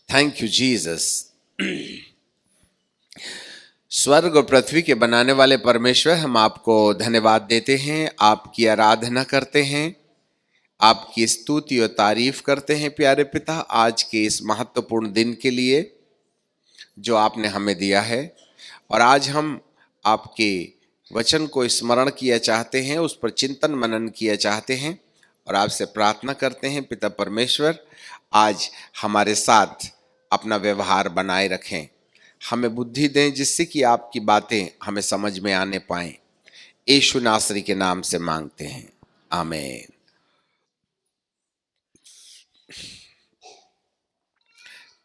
Thank you Jesus. स्वर्ग और पृथ्वी के बनाने वाले परमेश्वर, हम आपको धन्यवाद देते हैं, आपकी आराधना करते हैं, आपकी स्तुति और तारीफ करते हैं प्यारे पिता, आज के इस महत्वपूर्ण दिन के लिए जो आपने हमें दिया है। और आज हम आपके वचन को स्मरण किया चाहते हैं, उस पर चिंतन मनन किया चाहते हैं और आपसे प्रार्थना करते हैं पिता परमेश्वर, आज हमारे साथ अपना व्यवहार बनाए रखें, हमें बुद्धि दें जिससे कि आपकी बातें हमें समझ में आने पाएं। यीशु नासरी के नाम से मांगते हैं, आमीन।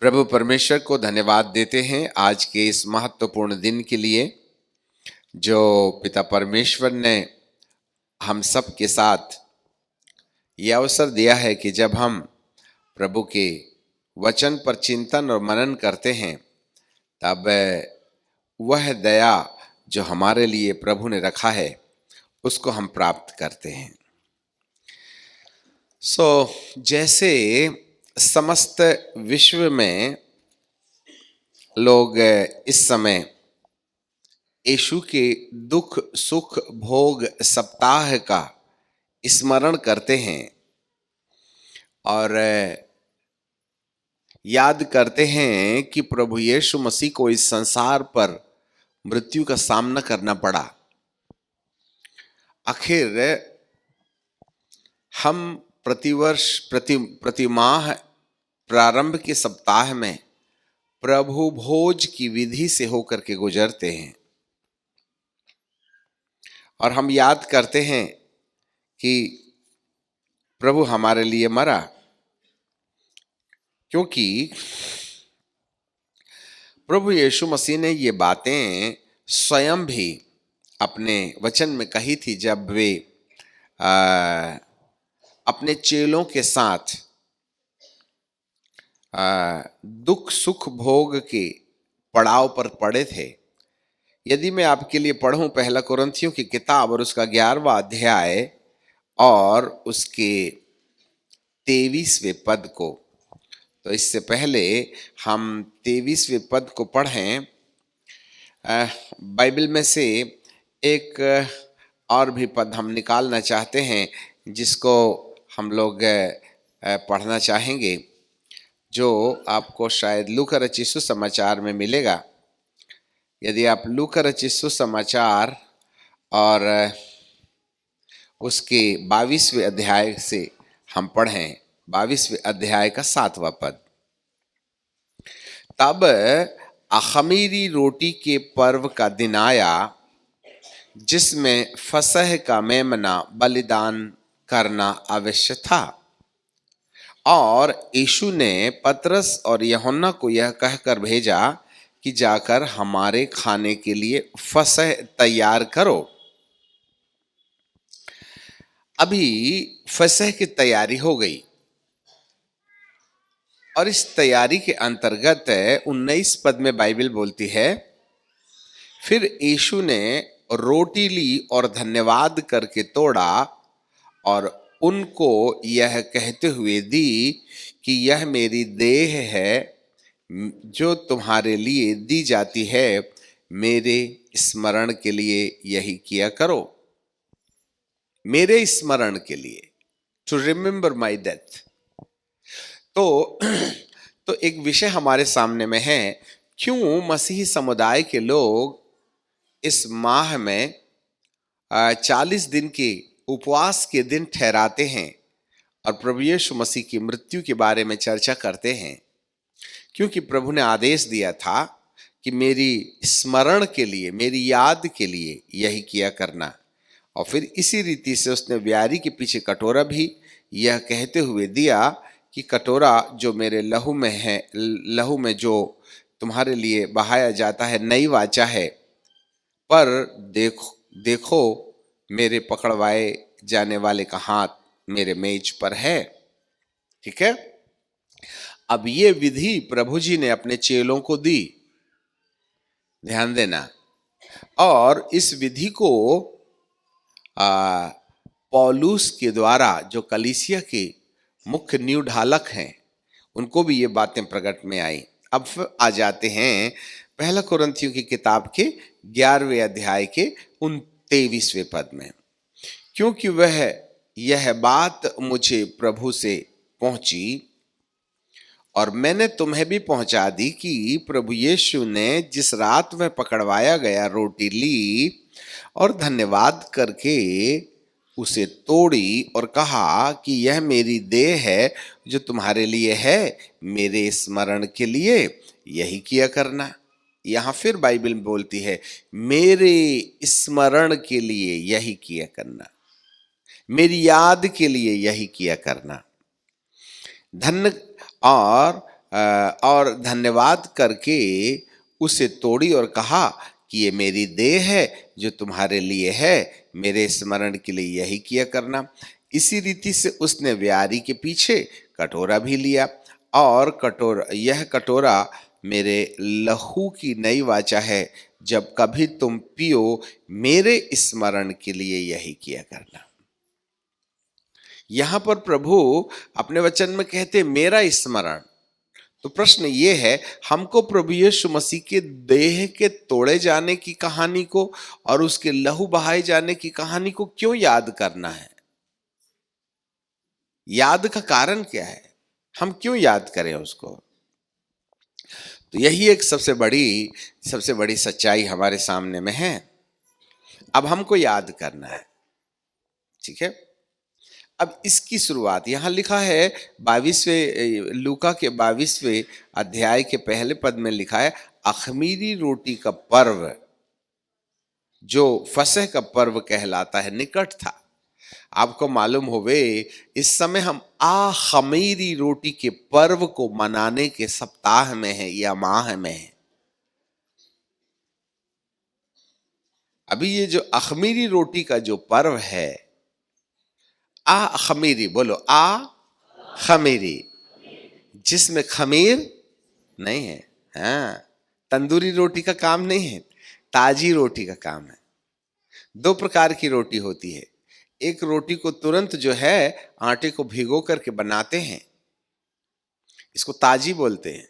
प्रभु परमेश्वर को धन्यवाद देते हैं आज के इस महत्वपूर्ण दिन के लिए जो पिता परमेश्वर ने हम सब के साथ यह अवसर दिया है कि जब हम प्रभु के वचन पर चिंतन और मनन करते हैं तब वह दया जो हमारे लिए प्रभु ने रखा है उसको हम प्राप्त करते हैं। जैसे समस्त विश्व में लोग इस समय यीशु के दुख सुख भोग सप्ताह का स्मरण करते हैं और याद करते हैं कि प्रभु यीशु मसीह को इस संसार पर मृत्यु का सामना करना पड़ा, आखिर हम प्रतिवर्ष प्रति माह प्रारंभ के सप्ताह में प्रभु भोज की विधि से होकर के गुजरते हैं और हम याद करते हैं कि प्रभु हमारे लिए मरा, क्योंकि प्रभु यीशु मसीह ने ये बातें स्वयं भी अपने वचन में कही थी जब वे अपने चेलों के साथ दुख सुख भोग के पड़ाव पर पड़े थे। यदि मैं आपके लिए पढ़ूं पहला कुरिन्थियों की किताब और उसका 11वां अध्याय और उसके 23वें पद को, तो इससे पहले हम 23वें पद को पढ़ें। बाइबल में से एक और भी पद हम निकालना चाहते हैं जिसको हम लोग पढ़ना चाहेंगे, जो आपको शायद लूका रचित सुसमाचार में मिलेगा। यदि आप लूका रचित सुसमाचार और उसके 22वें अध्याय से हम पढ़ें, 22वें अध्याय का 7वां पद। तब अख़मीरी रोटी के पर्व का दिन आया जिसमें फसह का मेमना बलिदान करना अवश्य था, और यीशु ने पतरस और यूहन्ना को यह कहकर भेजा कि जाकर हमारे खाने के लिए फसह तैयार करो। अभी फसह की तैयारी हो गई और इस तैयारी के अंतर्गत 19 पद में बाइबल बोलती है, फिर यीशु ने रोटी ली और धन्यवाद करके तोड़ा और उनको यह कहते हुए दी कि यह मेरी देह है जो तुम्हारे लिए दी जाती है, मेरे स्मरण के लिए यही किया करो। मेरे स्मरण के लिए, टू रिमेंबर माई डेथ। तो एक विषय हमारे सामने में है, क्यों मसीही समुदाय के लोग इस माह में 40 दिन के उपवास के दिन ठहराते हैं और प्रभु यीशु मसीह की मृत्यु के बारे में चर्चा करते हैं। क्योंकि प्रभु ने आदेश दिया था कि मेरी स्मरण के लिए, मेरी याद के लिए यही किया करना। और फिर इसी रीति से उसने ब्यारी के पीछे कटोरा भी यह कहते हुए दिया कि कटोरा जो मेरे लहू में है, लहू में जो तुम्हारे लिए बहाया जाता है, नई वाचा है, पर देखो मेरे पकड़वाए जाने वाले का हाथ मेरे मेज पर है। ठीक है, अब ये विधि प्रभु जी ने अपने चेलों को दी, ध्यान देना। और इस विधि को पौलुस के द्वारा, जो कलीसिया के मुख्य नींव ढालक हैं, उनको भी ये बातें प्रकट में आई। अब आ जाते हैं पहला कुरिन्थियों की किताब के 11वें अध्याय के 23वें पद में। क्योंकि वह यह बात मुझे प्रभु से पहुंची और मैंने तुम्हें भी पहुंचा दी कि प्रभु यीशु ने जिस रात वह पकड़वाया गया रोटी ली और धन्यवाद करके उसे तोड़ी और कहा कि यह मेरी देह है जो तुम्हारे लिए है, मेरे स्मरण के लिए यही किया करना। यहां फिर बाइबल बोलती है मेरे स्मरण के लिए यही किया करना, मेरी याद के लिए यही किया करना। धन्य और धन्यवाद करके उसे तोड़ी और कहा कि ये मेरी देह है जो तुम्हारे लिए है, मेरे स्मरण के लिए यही किया करना। इसी रीति से उसने व्यारी के पीछे कटोरा भी लिया और यह कटोरा मेरे लहू की नई वाचा है, जब कभी तुम पियो मेरे स्मरण के लिए यही किया करना। यहां पर प्रभु अपने वचन में कहते मेरा स्मरण। तो प्रश्न ये है, हमको प्रभु यीशु मसीह के देह के तोड़े जाने की कहानी को और उसके लहू बहाए जाने की कहानी को क्यों याद करना है? याद का कारण क्या है? हम क्यों याद करें उसको? तो यही एक सबसे बड़ी सच्चाई हमारे सामने में है। अब हमको याद करना है, ठीक है। अब इसकी शुरुआत यहां लिखा है 22वें लूका के 22वें अध्याय के पहले पद में लिखा है अख़मीरी रोटी का पर्व, जो फसह का पर्व कहलाता है, निकट था। आपको मालूम होवे इस समय हम अख़मीरी रोटी के पर्व को मनाने के सप्ताह में है या माह में है। अभी ये जो अख़मीरी रोटी का जो पर्व है, खमीरी, बोलो खमीरी, जिसमें खमीर नहीं है। हाँ, तंदूरी रोटी का काम नहीं है, ताजी रोटी का काम है। दो प्रकार की रोटी होती है, एक रोटी को तुरंत जो है आटे को भिगो करके बनाते हैं, इसको ताजी बोलते हैं,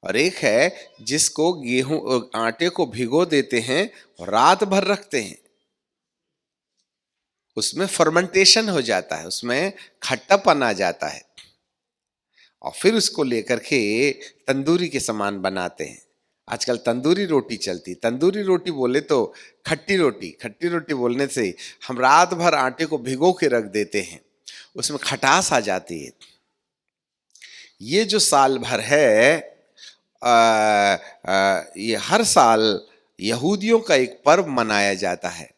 और एक है जिसको गेहूं आटे को भिगो देते हैं और रात भर रखते हैं, उसमें फर्मेंटेशन हो जाता है, उसमें खट्टापन आ जाता है और फिर उसको लेकर के तंदूरी के समान बनाते हैं। आजकल तंदूरी रोटी चलती। तंदूरी रोटी बोले तो खट्टी रोटी बोलने से हम रात भर आटे को भिगो के रख देते हैं, उसमें खटास आ जाती है। ये जो साल भर है, ये हर साल यहूदियों का एक पर्व मनाया जाता है।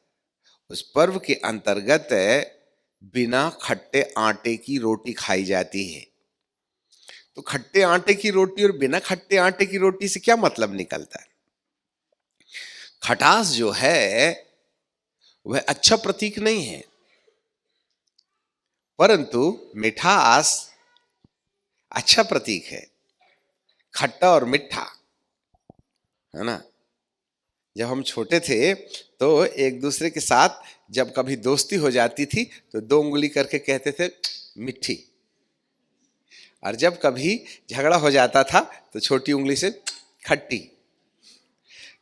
उस पर्व के अंतर्गत बिना खट्टे आटे की रोटी खाई जाती है। तो खट्टे आटे की रोटी और बिना खट्टे आटे की रोटी से क्या मतलब निकलता है? खटास जो है वह अच्छा प्रतीक नहीं है, परंतु मिठास अच्छा प्रतीक है। खट्टा और मिठा, है ना। जब हम छोटे थे तो एक दूसरे के साथ जब कभी दोस्ती हो जाती थी तो दो उंगली करके कहते थे मिठी, और जब कभी झगड़ा हो जाता था तो छोटी उंगली से खट्टी।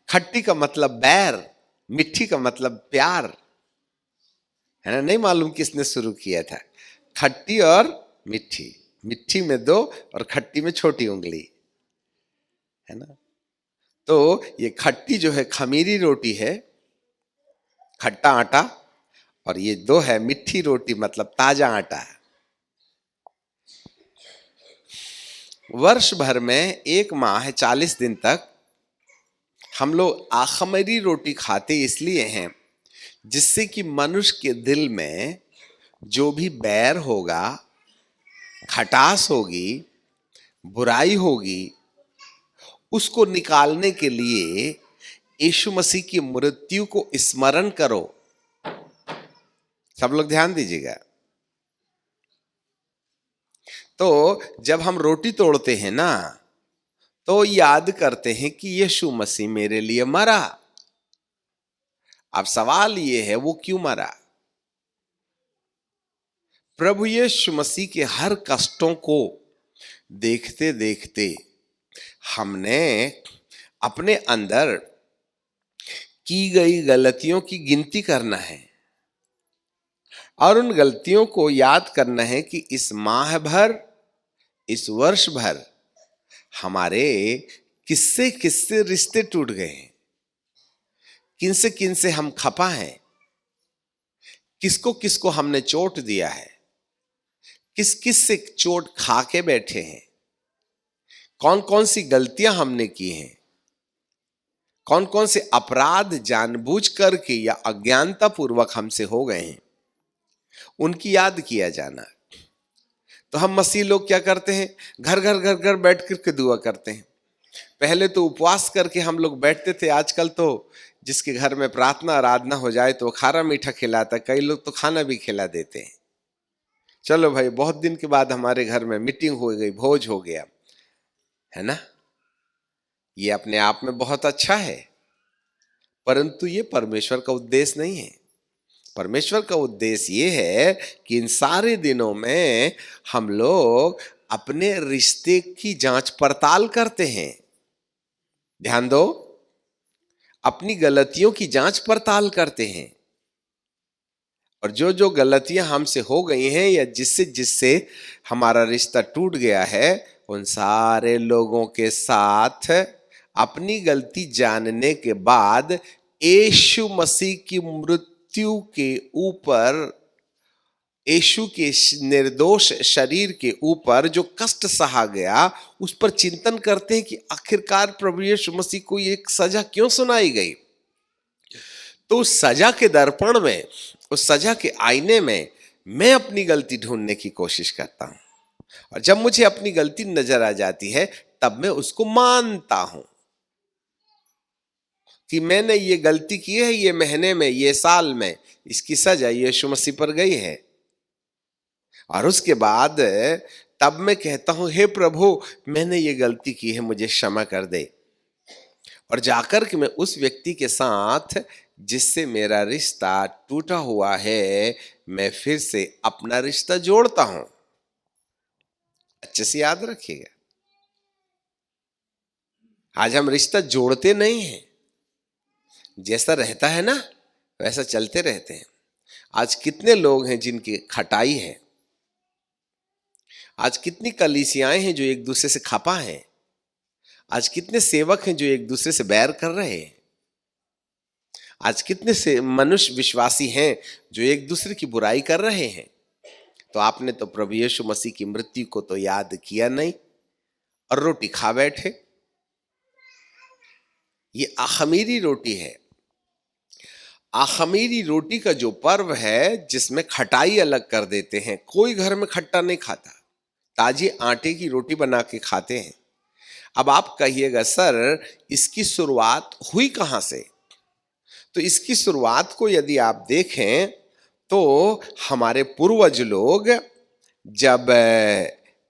खट्टी का मतलब बैर, मिठी का मतलब प्यार, है ना। नहीं मालूम किसने शुरू किया था, खट्टी और मिठी, मिठी में दो और खट्टी में छोटी उंगली, है ना। तो ये खट्टी जो है खमीरी रोटी है, खट्टा आटा, और ये दो है मिठी रोटी, मतलब ताजा आटा है। वर्ष भर में एक माह 40 दिन तक हम लोग अख़मीरी रोटी खाते इसलिए हैं जिससे कि मनुष्य के दिल में जो भी बैर होगा, खटास होगी, बुराई होगी, उसको निकालने के लिए यीशु मसीह की मृत्यु को स्मरण करो। सब लोग ध्यान दीजिएगा। तो जब हम रोटी तोड़ते हैं ना, तो याद करते हैं कि यीशु मसीह मेरे लिए मरा। अब सवाल ये है वो क्यों मरा? प्रभु यीशु मसीह के हर कष्टों को देखते देखते हमने अपने अंदर की गई गलतियों की गिनती करना है और उन गलतियों को याद करना है कि इस माह भर, इस वर्ष भर हमारे किससे किससे रिश्ते टूट गए हैं, किनसे किनसे हम खपा हैं, किसको किसको हमने चोट दिया है, किस किस से चोट खा के बैठे हैं, कौन कौन सी गलतियां हमने की हैं, कौन कौन से अपराध जानबूझ करके या अज्ञानता पूर्वक हमसे हो गए हैं, उनकी याद किया जाना। तो हम मसीह लोग क्या करते हैं, घर घर घर घर बैठ करके दुआ करते हैं। पहले तो उपवास करके हम लोग बैठते थे, आजकल तो जिसके घर में प्रार्थना आराधना हो जाए तो खारा मीठा खिलाता, कई लोग तो खाना भी खिला देते हैं। चलो भाई, बहुत दिन के बाद हमारे घर में मीटिंग हो गई, भोज हो गया, है ना। ये अपने आप में बहुत अच्छा है, परंतु ये परमेश्वर का उद्देश्य नहीं है। परमेश्वर का उद्देश्य ये है कि इन सारे दिनों में हम लोग अपने रिश्ते की जांच पड़ताल करते हैं। ध्यान दो, अपनी गलतियों की जांच पड़ताल करते हैं और जो जो गलतियां हमसे हो गई हैं या जिससे जिससे हमारा रिश्ता टूट गया है, उन सारे लोगों के साथ अपनी गलती जानने के बाद यीशु मसीह की मृत्यु के ऊपर, यीशु के निर्दोष शरीर के ऊपर जो कष्ट सहा गया, उस पर चिंतन करते हैं कि आखिरकार प्रभु यीशु मसीह को एक सजा क्यों सुनाई गई। तो उस सजा के दर्पण में, उस सजा के आईने में मैं अपनी गलती ढूंढने की कोशिश करता हूं और जब मुझे अपनी गलती नजर आ जाती है तब मैं उसको मानता हूं कि मैंने ये गलती की है, ये महीने में, ये साल में, इसकी सजा यीशु मसीह पर गई है। और उसके बाद तब मैं कहता हूं, हे प्रभु, मैंने ये गलती की है, मुझे क्षमा कर दे। और जाकर के मैं उस व्यक्ति के साथ जिससे मेरा रिश्ता टूटा हुआ है, मैं फिर से अपना रिश्ता जोड़ता हूं। अच्छे से याद रखिएगा, आज हम रिश्ता जोड़ते नहीं हैं, जैसा रहता है ना वैसा चलते रहते हैं। आज कितने लोग हैं जिनकी खटाई है, आज कितनी कलीसियाएं हैं जो एक दूसरे से खपा हैं, आज कितने सेवक हैं जो एक दूसरे से बैर कर रहे हैं, आज कितने से मनुष्य विश्वासी हैं जो एक दूसरे की बुराई कर रहे हैं। तो आपने तो प्रभु यीशु मसीह की मृत्यु को तो याद किया नहीं और रोटी खा बैठे। ये अखमीरी रोटी है। अखमीरी रोटी का जो पर्व है जिसमें खटाई अलग कर देते हैं। कोई घर में खट्टा नहीं खाता, ताजे आटे की रोटी बना के खाते हैं। अब आप कहिएगा, सर इसकी शुरुआत हुई कहां से? तो इसकी शुरुआत को यदि आप देखें तो हमारे पूर्वज लोग जब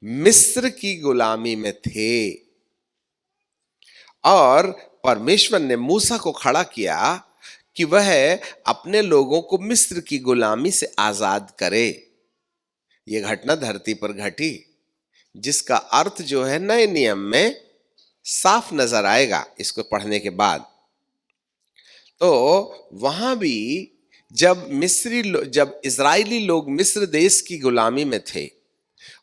मिस्र की गुलामी में थे और परमेश्वर ने मूसा को खड़ा किया कि वह अपने लोगों को मिस्र की गुलामी से आजाद करे। यह घटना धरती पर घटी, जिसका अर्थ जो है नए नियम में साफ नजर आएगा इसको पढ़ने के बाद। तो वहां भी जब इजरायली लोग मिस्र देश की गुलामी में थे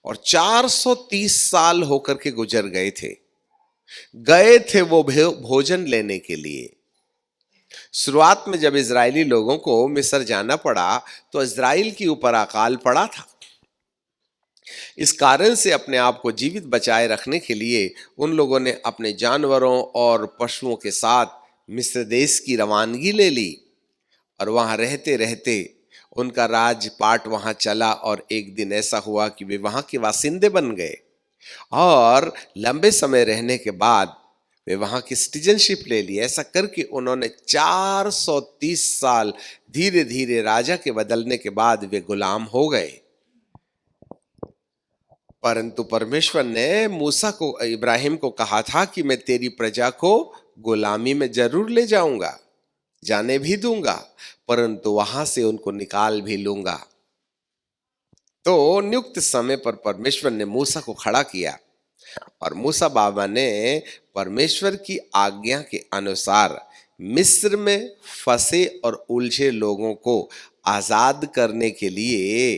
और 430 साल होकर के गुजर गए थे वो भोजन लेने के लिए। शुरुआत में जब इजरायली लोगों को मिस्र जाना पड़ा तो इजराइल के ऊपर अकाल पड़ा था। इस कारण से अपने आप को जीवित बचाए रखने के लिए उन लोगों ने अपने जानवरों और पशुओं के साथ मिस्र देश की रवानगी ले ली और वहां रहते रहते उनका राजपाट वहां चला और एक दिन ऐसा हुआ कि वे वहां के बासिंदे बन गए और लंबे समय रहने के बाद वे वहां की सिटीजनशिप ले ली। ऐसा करके उन्होंने 430 साल धीरे धीरे राजा के बदलने के बाद वे गुलाम हो गए। परंतु परमेश्वर ने मूसा को, इब्राहिम को कहा था कि मैं तेरी प्रजा को गुलामी में जरूर ले जाऊंगा, जाने भी दूंगा, परंतु वहां से उनको निकाल भी लूंगा। तो नियुक्त समय पर परमेश्वर ने मूसा को खड़ा किया और मूसा बाबा ने परमेश्वर की आज्ञा के अनुसार मिस्र में फंसे और उलझे लोगों को आजाद करने के लिए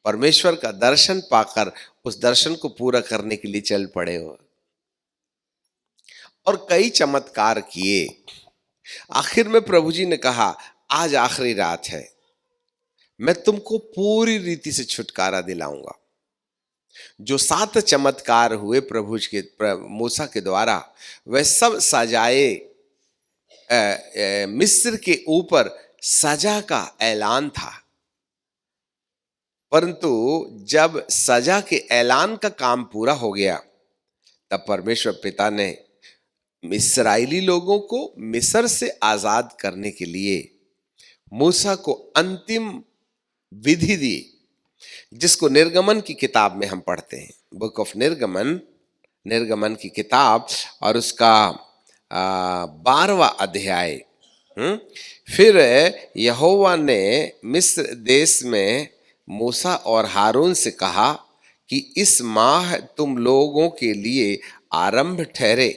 परमेश्वर का दर्शन पाकर उस दर्शन को पूरा करने के लिए चल पड़े हो और कई चमत्कार किए। आखिर में प्रभु जी ने कहा, आज आखिरी रात है, मैं तुमको पूरी रीति से छुटकारा दिलाऊंगा। जो 7 चमत्कार हुए प्रभु के मूसा के द्वारा, वह सब सजाए मिस्र के ऊपर सजा का ऐलान था। परंतु जब सजा के ऐलान का काम पूरा हो गया, तब परमेश्वर पिता ने इस्राएली लोगों को मिस्र से आजाद करने के लिए मूसा को अंतिम विधि दी, जिसको निर्गमन की किताब में हम पढ़ते हैं। बुक ऑफ निर्गमन की किताब और उसका 12वां अध्याय। फिर यहोवा ने मिस्र देश में मूसा और हारून से कहा कि इस माह तुम लोगों के लिए आरंभ ठहरे।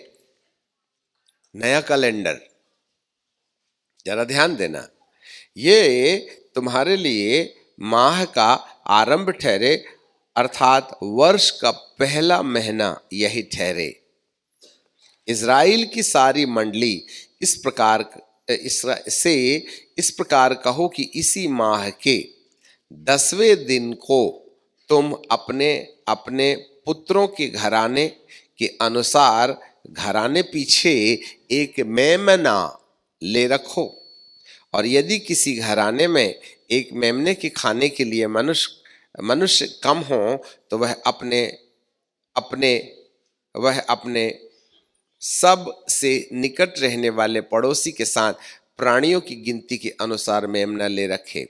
नया कैलेंडर, जरा ध्यान देना, ये तुम्हारे लिए माह का आरंभ ठहरे, अर्थात वर्ष का पहला महीना यही ठहरे। इज़राइल की सारी मंडली इस प्रकार कहो कि इसी माह के 10वें दिन को तुम अपने अपने पुत्रों के घराने के अनुसार घराने पीछे एक मेमना ले रखो। और यदि किसी घराने में एक मेमने के खाने के लिए मनुष्य कम हो, तो वह अपने सब से निकट रहने वाले पड़ोसी के साथ प्राणियों की गिनती के अनुसार मेमना ले रखे।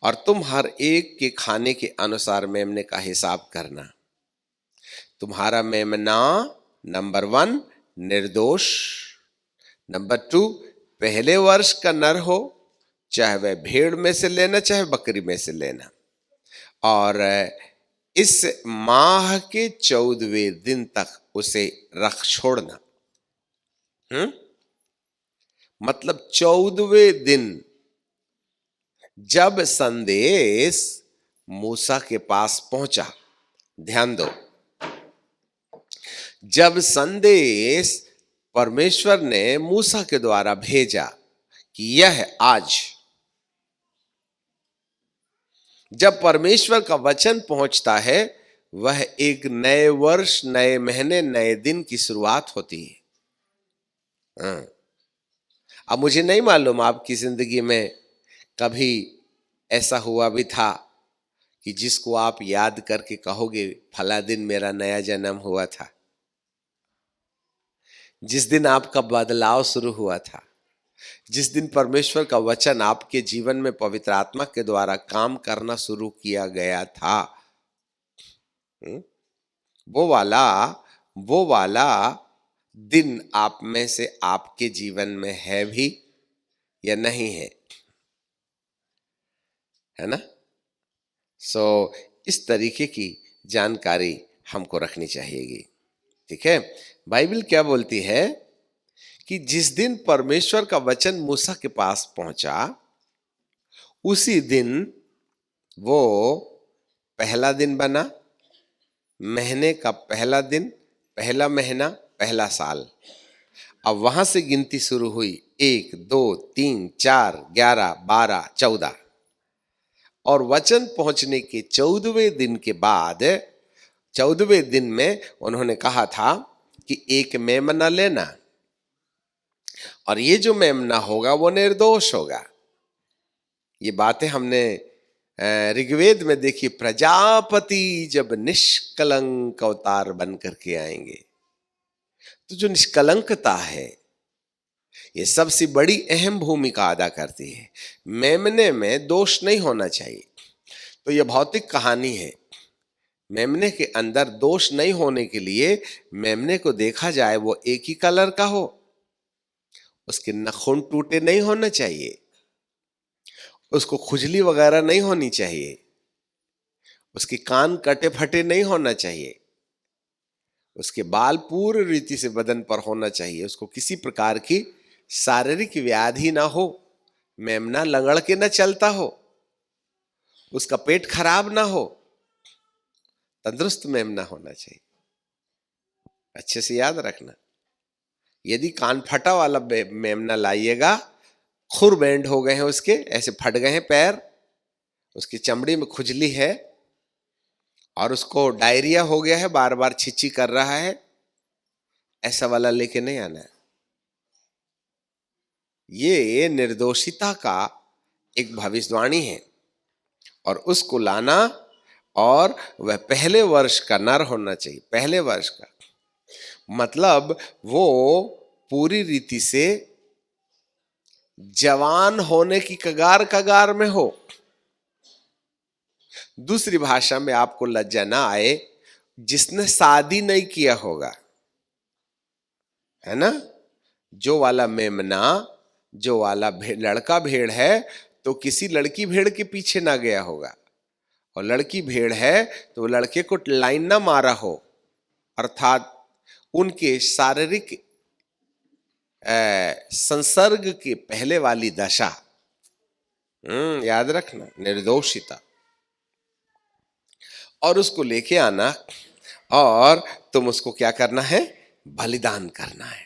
और तुम हर एक के खाने के अनुसार मेमने का हिसाब करना। तुम्हारा मेमना नंबर 1 निर्दोष, नंबर 2 पहले वर्ष का नर हो, चाहे वह भेड़ में से लेना चाहे बकरी में से लेना, और इस माह के 14वें दिन तक उसे रख छोड़ना। मतलब 14वें दिन जब संदेश मूसा के पास पहुंचा, ध्यान दो, जब संदेश परमेश्वर ने मूसा के द्वारा भेजा कि यह आज, जब परमेश्वर का वचन पहुंचता है, वह एक नए वर्ष, नए महीने, नए दिन की शुरुआत होती है। अब मुझे नहीं मालूम आपकी जिंदगी में कभी ऐसा हुआ भी था कि जिसको आप याद करके कहोगे, फला दिन मेरा नया जन्म हुआ था, जिस दिन आपका बदलाव शुरू हुआ था, जिस दिन परमेश्वर का वचन आपके जीवन में पवित्र आत्मा के द्वारा काम करना शुरू किया गया था। वो वाला दिन आप में से आपके जीवन में है भी या नहीं है, है ना? इस तरीके की जानकारी हमको रखनी चाहिएगी। ठीक है, बाइबल क्या बोलती है कि जिस दिन परमेश्वर का वचन मूसा के पास पहुंचा, उसी दिन वो पहला दिन बना, महीने का पहला दिन, पहला महीना, पहला साल। अब वहां से गिनती शुरू हुई, 1 2 3 4 11 12 14, और वचन पहुंचने के 14वें दिन के बाद, 14वें दिन में उन्होंने कहा था कि एक मेमना लेना, और ये जो मेमना होगा वो निर्दोष होगा। ये बातें हमने ऋग्वेद में देखी। प्रजापति जब निष्कलंक अवतार बन करके आएंगे, तो जो निष्कलंकता है ये सबसे बड़ी अहम भूमिका अदा करती है। मेमने में दोष नहीं होना चाहिए। तो ये भौतिक कहानी है। मेमने के अंदर दोष नहीं होने के लिए मेमने को देखा जाए वो एक ही कलर का हो, उसके नाखून टूटे नहीं होना चाहिए, उसको खुजली वगैरह नहीं होनी चाहिए, उसके कान कटे फटे नहीं होना चाहिए, उसके बाल पूर्ण रीति से बदन पर होना चाहिए, उसको किसी प्रकार की शारीरिक व्याधि ना हो, मेमना लंगड़ के न चलता हो, उसका पेट खराब ना हो, तंदुरुस्त मेमना होना चाहिए। अच्छे से याद रखना, यदि कान फटा वाला मेमना लाइएगा, खुर बैंड हो गए हैं उसके, ऐसे फट गए हैं पैर, उसकी चमड़ी में खुजली है और उसको डायरिया हो गया है, बार बार छिच्ची कर रहा है, ऐसा वाला लेके नहीं आना है। ये निर्दोषिता का एक भविष्यवाणी है और उसको लाना, और वह पहले वर्ष का नर होना चाहिए। पहले वर्ष का मतलब वो पूरी रीति से जवान होने की कगार कगार में हो। दूसरी भाषा में आपको लज्जा ना आए, जिसने शादी नहीं किया होगा, है ना, जो वाला मेमना, जो वाला लड़का भेड़ है तो किसी लड़की भेड़ के पीछे ना गया होगा, और लड़की भेड़ है तो लड़के को लाइन ना मारा हो, अर्थात उनके शारीरिक संसर्ग के पहले वाली दशा। याद रखना, निर्दोषिता। और उसको लेके आना और तुम उसको क्या करना है, बलिदान करना है।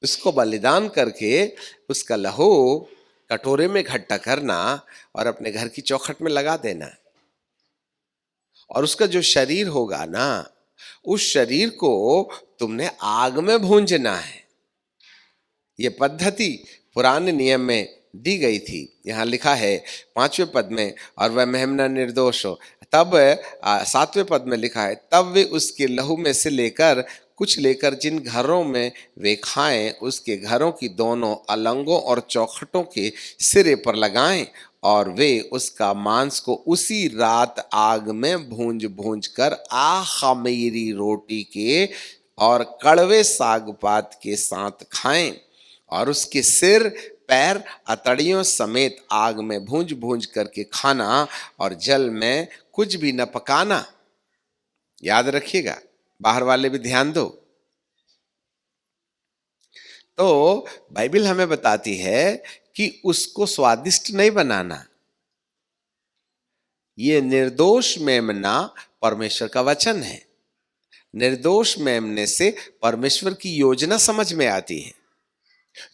उसको बलिदान करके उसका लहू कटोरे में इकट्ठा करना और अपने घर की चौखट में लगा देना। और उसका जो शरीर होगा ना, उस शरीर को तुमने आग में भूंजना है। ये पद्धति पुराने नियम में दी गई थी। यहाँ लिखा है 5वें पद में, और वह मेमना निर्दोष हो। तब 7वें पद में लिखा है, तब वे उसके लहू में से लेकर कुछ लेकर जिन घरों में वे खाएं, उसके घरों की दोनों अलंगों और चौखटों के सिरे पर लगाएं, और वे उसका मांस को उसी रात आग में भूंज भूंज कर खमीरी रोटी के और कड़वे साग पात के साथ खाएं, और उसके सिर पैर अतड़ियों समेत आग में भूंज भूंज करके खाना, और जल में कुछ भी न पकाना। याद रखिएगा, बाहर वाले भी ध्यान दो। तो बाइबल हमें बताती है कि उसको स्वादिष्ट नहीं बनाना। ये निर्दोष मेमना परमेश्वर का वचन है। निर्दोष मेमने से परमेश्वर की योजना समझ में आती है,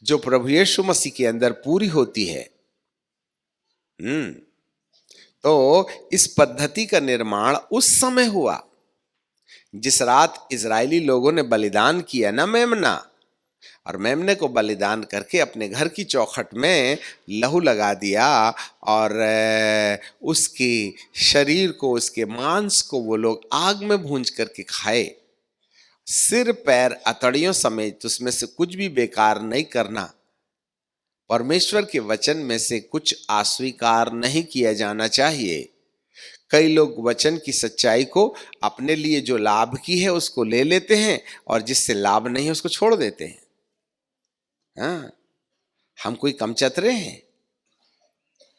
जो प्रभु यीशु मसीह के अंदर पूरी होती है। तो इस पद्धति का निर्माण उस समय हुआ जिस रात इजरायली लोगों ने बलिदान किया ना मेमना, और मेमने को बलिदान करके अपने घर की चौखट में लहू लगा दिया, और उसके शरीर को, उसके मांस को वो लोग आग में भूंज करके खाए। सिर पैर अतड़ियों समेत उसमें से कुछ भी बेकार नहीं करना। परमेश्वर के वचन में से कुछ अस्वीकार नहीं किया जाना चाहिए। कई लोग वचन की सच्चाई को अपने लिए जो लाभ की है उसको ले लेते हैं, और जिससे लाभ नहीं है उसको छोड़ देते हैं। हाँ, हम कोई कम चतरे हैं?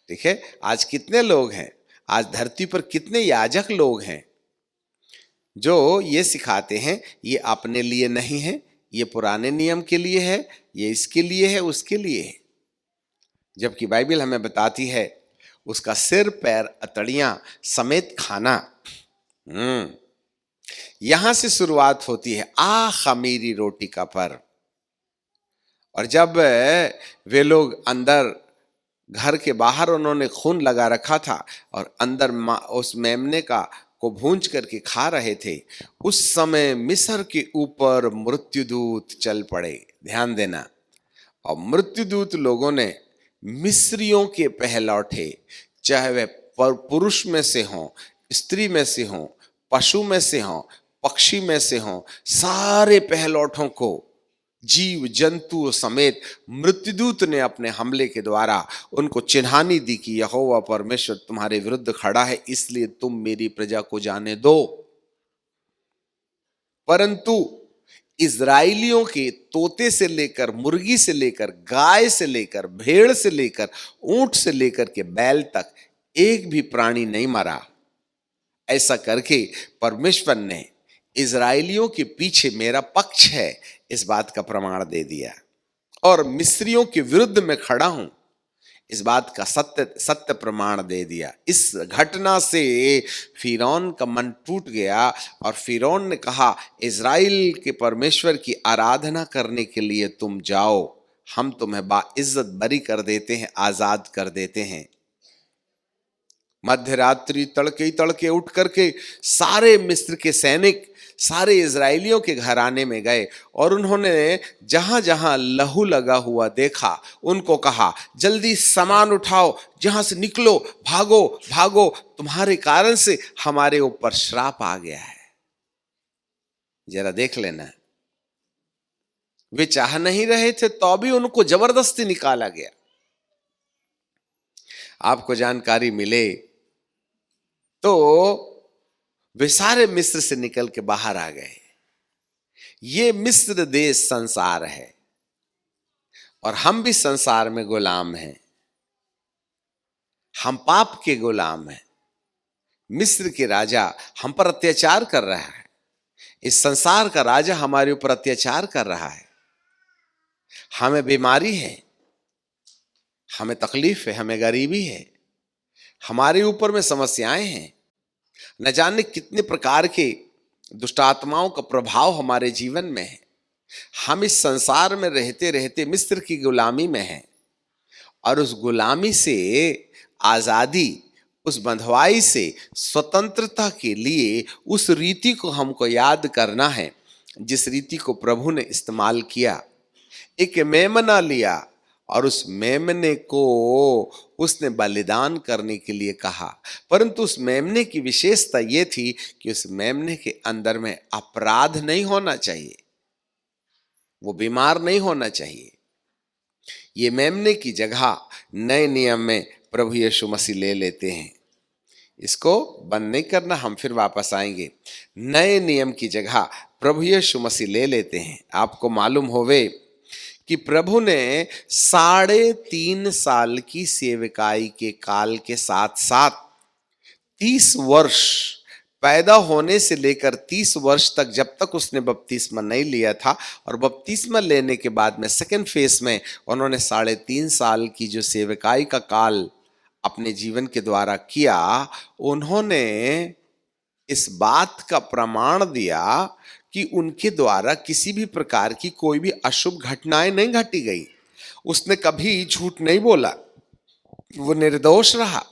ठीक है, आज कितने लोग हैं, आज धरती पर कितने याजक लोग हैं जो ये सिखाते हैं ये अपने लिए नहीं है, ये पुराने नियम के लिए है, ये इसके लिए है, उसके लिए है। जबकि बाइबल हमें बताती है उसका सिर पैर अतड़ियां समेत खाना। यहां से शुरुआत होती है खमीरी रोटी का पर्व। और जब वे लोग अंदर, घर के बाहर उन्होंने खून लगा रखा था और अंदर उस मेमने का को भूंज करके खा रहे थे, उस समय मिस्र के ऊपर मृत्युदूत चल पड़े। ध्यान देना, और मृत्युदूत लोगों ने मिस्रियों के पहलौठे, चाहे वे पुरुष में से हों, स्त्री में से हों, पशु में से हों, पक्षी में से हों, सारे पहलौठों को, जीव जंतुओं समेत मृत्युदूत ने अपने हमले के द्वारा उनको चिन्हानी दी कि यहोवा परमेश्वर तुम्हारे विरुद्ध खड़ा है, इसलिए तुम मेरी प्रजा को जाने दो। परंतु इजराइलियों के तोते से लेकर, मुर्गी से लेकर, गाय से लेकर, भेड़ से लेकर, ऊंट से लेकर के बैल तक एक भी प्राणी नहीं मरा। ऐसा करके परमेश्वर ने इजराइलियों के पीछे मेरा पक्ष है, इस बात का प्रमाण दे दिया, और मिस्रियों के विरुद्ध में खड़ा हूं, इस बात का सत्य सत्य प्रमाण दे दिया। इस घटना से फिरौन का मन टूट गया और फिरौन ने कहा, इजराइल के परमेश्वर की आराधना करने के लिए तुम जाओ, हम तुम्हें बाइज्जत बरी कर देते हैं, आजाद कर देते हैं। मध्य रात्रि तड़के ही तड़के उठ करके सारे मिस्र के सैनिक सारे इजराइलियों के घराने में गए और उन्होंने जहां जहां लहू लगा हुआ देखा उनको कहा, जल्दी सामान उठाओ, जहां से निकलो, भागो भागो, तुम्हारे कारण से हमारे ऊपर श्राप आ गया है। जरा देख लेना, वे चाह नहीं रहे थे तो भी उनको जबरदस्ती निकाला गया। आपको जानकारी मिले तो वे सारे मिस्र से निकल के बाहर आ गए। ये मिस्र देश संसार है और हम भी संसार में गुलाम हैं, हम पाप के गुलाम हैं। मिस्र के राजा हम पर अत्याचार कर रहा है, इस संसार का राजा हमारे ऊपर अत्याचार कर रहा है। हमें बीमारी है, हमें तकलीफ है, हमें गरीबी है, हमारे ऊपर में समस्याएं हैं, न जाने कितने प्रकार के दुष्ट आत्माओं का प्रभाव हमारे जीवन में है। हम इस संसार में रहते रहते मिस्र की गुलामी में हैं और उस गुलामी से आजादी, उस बंधुआई से स्वतंत्रता के लिए उस रीति को हमको याद करना है जिस रीति को प्रभु ने इस्तेमाल किया। एक मेमना लिया और उस मेमने को उसने बलिदान करने के लिए कहा, परंतु उस मेमने की विशेषता ये थी कि उस मेमने के अंदर में अपराध नहीं होना चाहिए, वो बीमार नहीं होना चाहिए। ये मेमने की जगह नए नियम में प्रभु यीशु मसीह ले लेते हैं। इसको बंद नहीं करना, हम फिर वापस आएंगे। नए नियम की जगह प्रभु यीशु मसीह ले लेते हैं। आपको मालूम होवे कि प्रभु ने 3.5 साल की सेवकाई के काल के साथ साथ 30 वर्ष, पैदा होने से लेकर 30 वर्ष तक, जब तक उसने बपतिस्मा नहीं लिया था, और बपतिस्मा लेने के बाद में सेकंड फेज में उन्होंने 3.5 साल की जो सेवकाई का काल अपने जीवन के द्वारा किया, उन्होंने इस बात का प्रमाण दिया कि उनके द्वारा किसी भी प्रकार की कोई भी अशुभ घटनाएं नहीं घटी गई। उसने कभी झूठ नहीं बोला, वो निर्दोष रहा।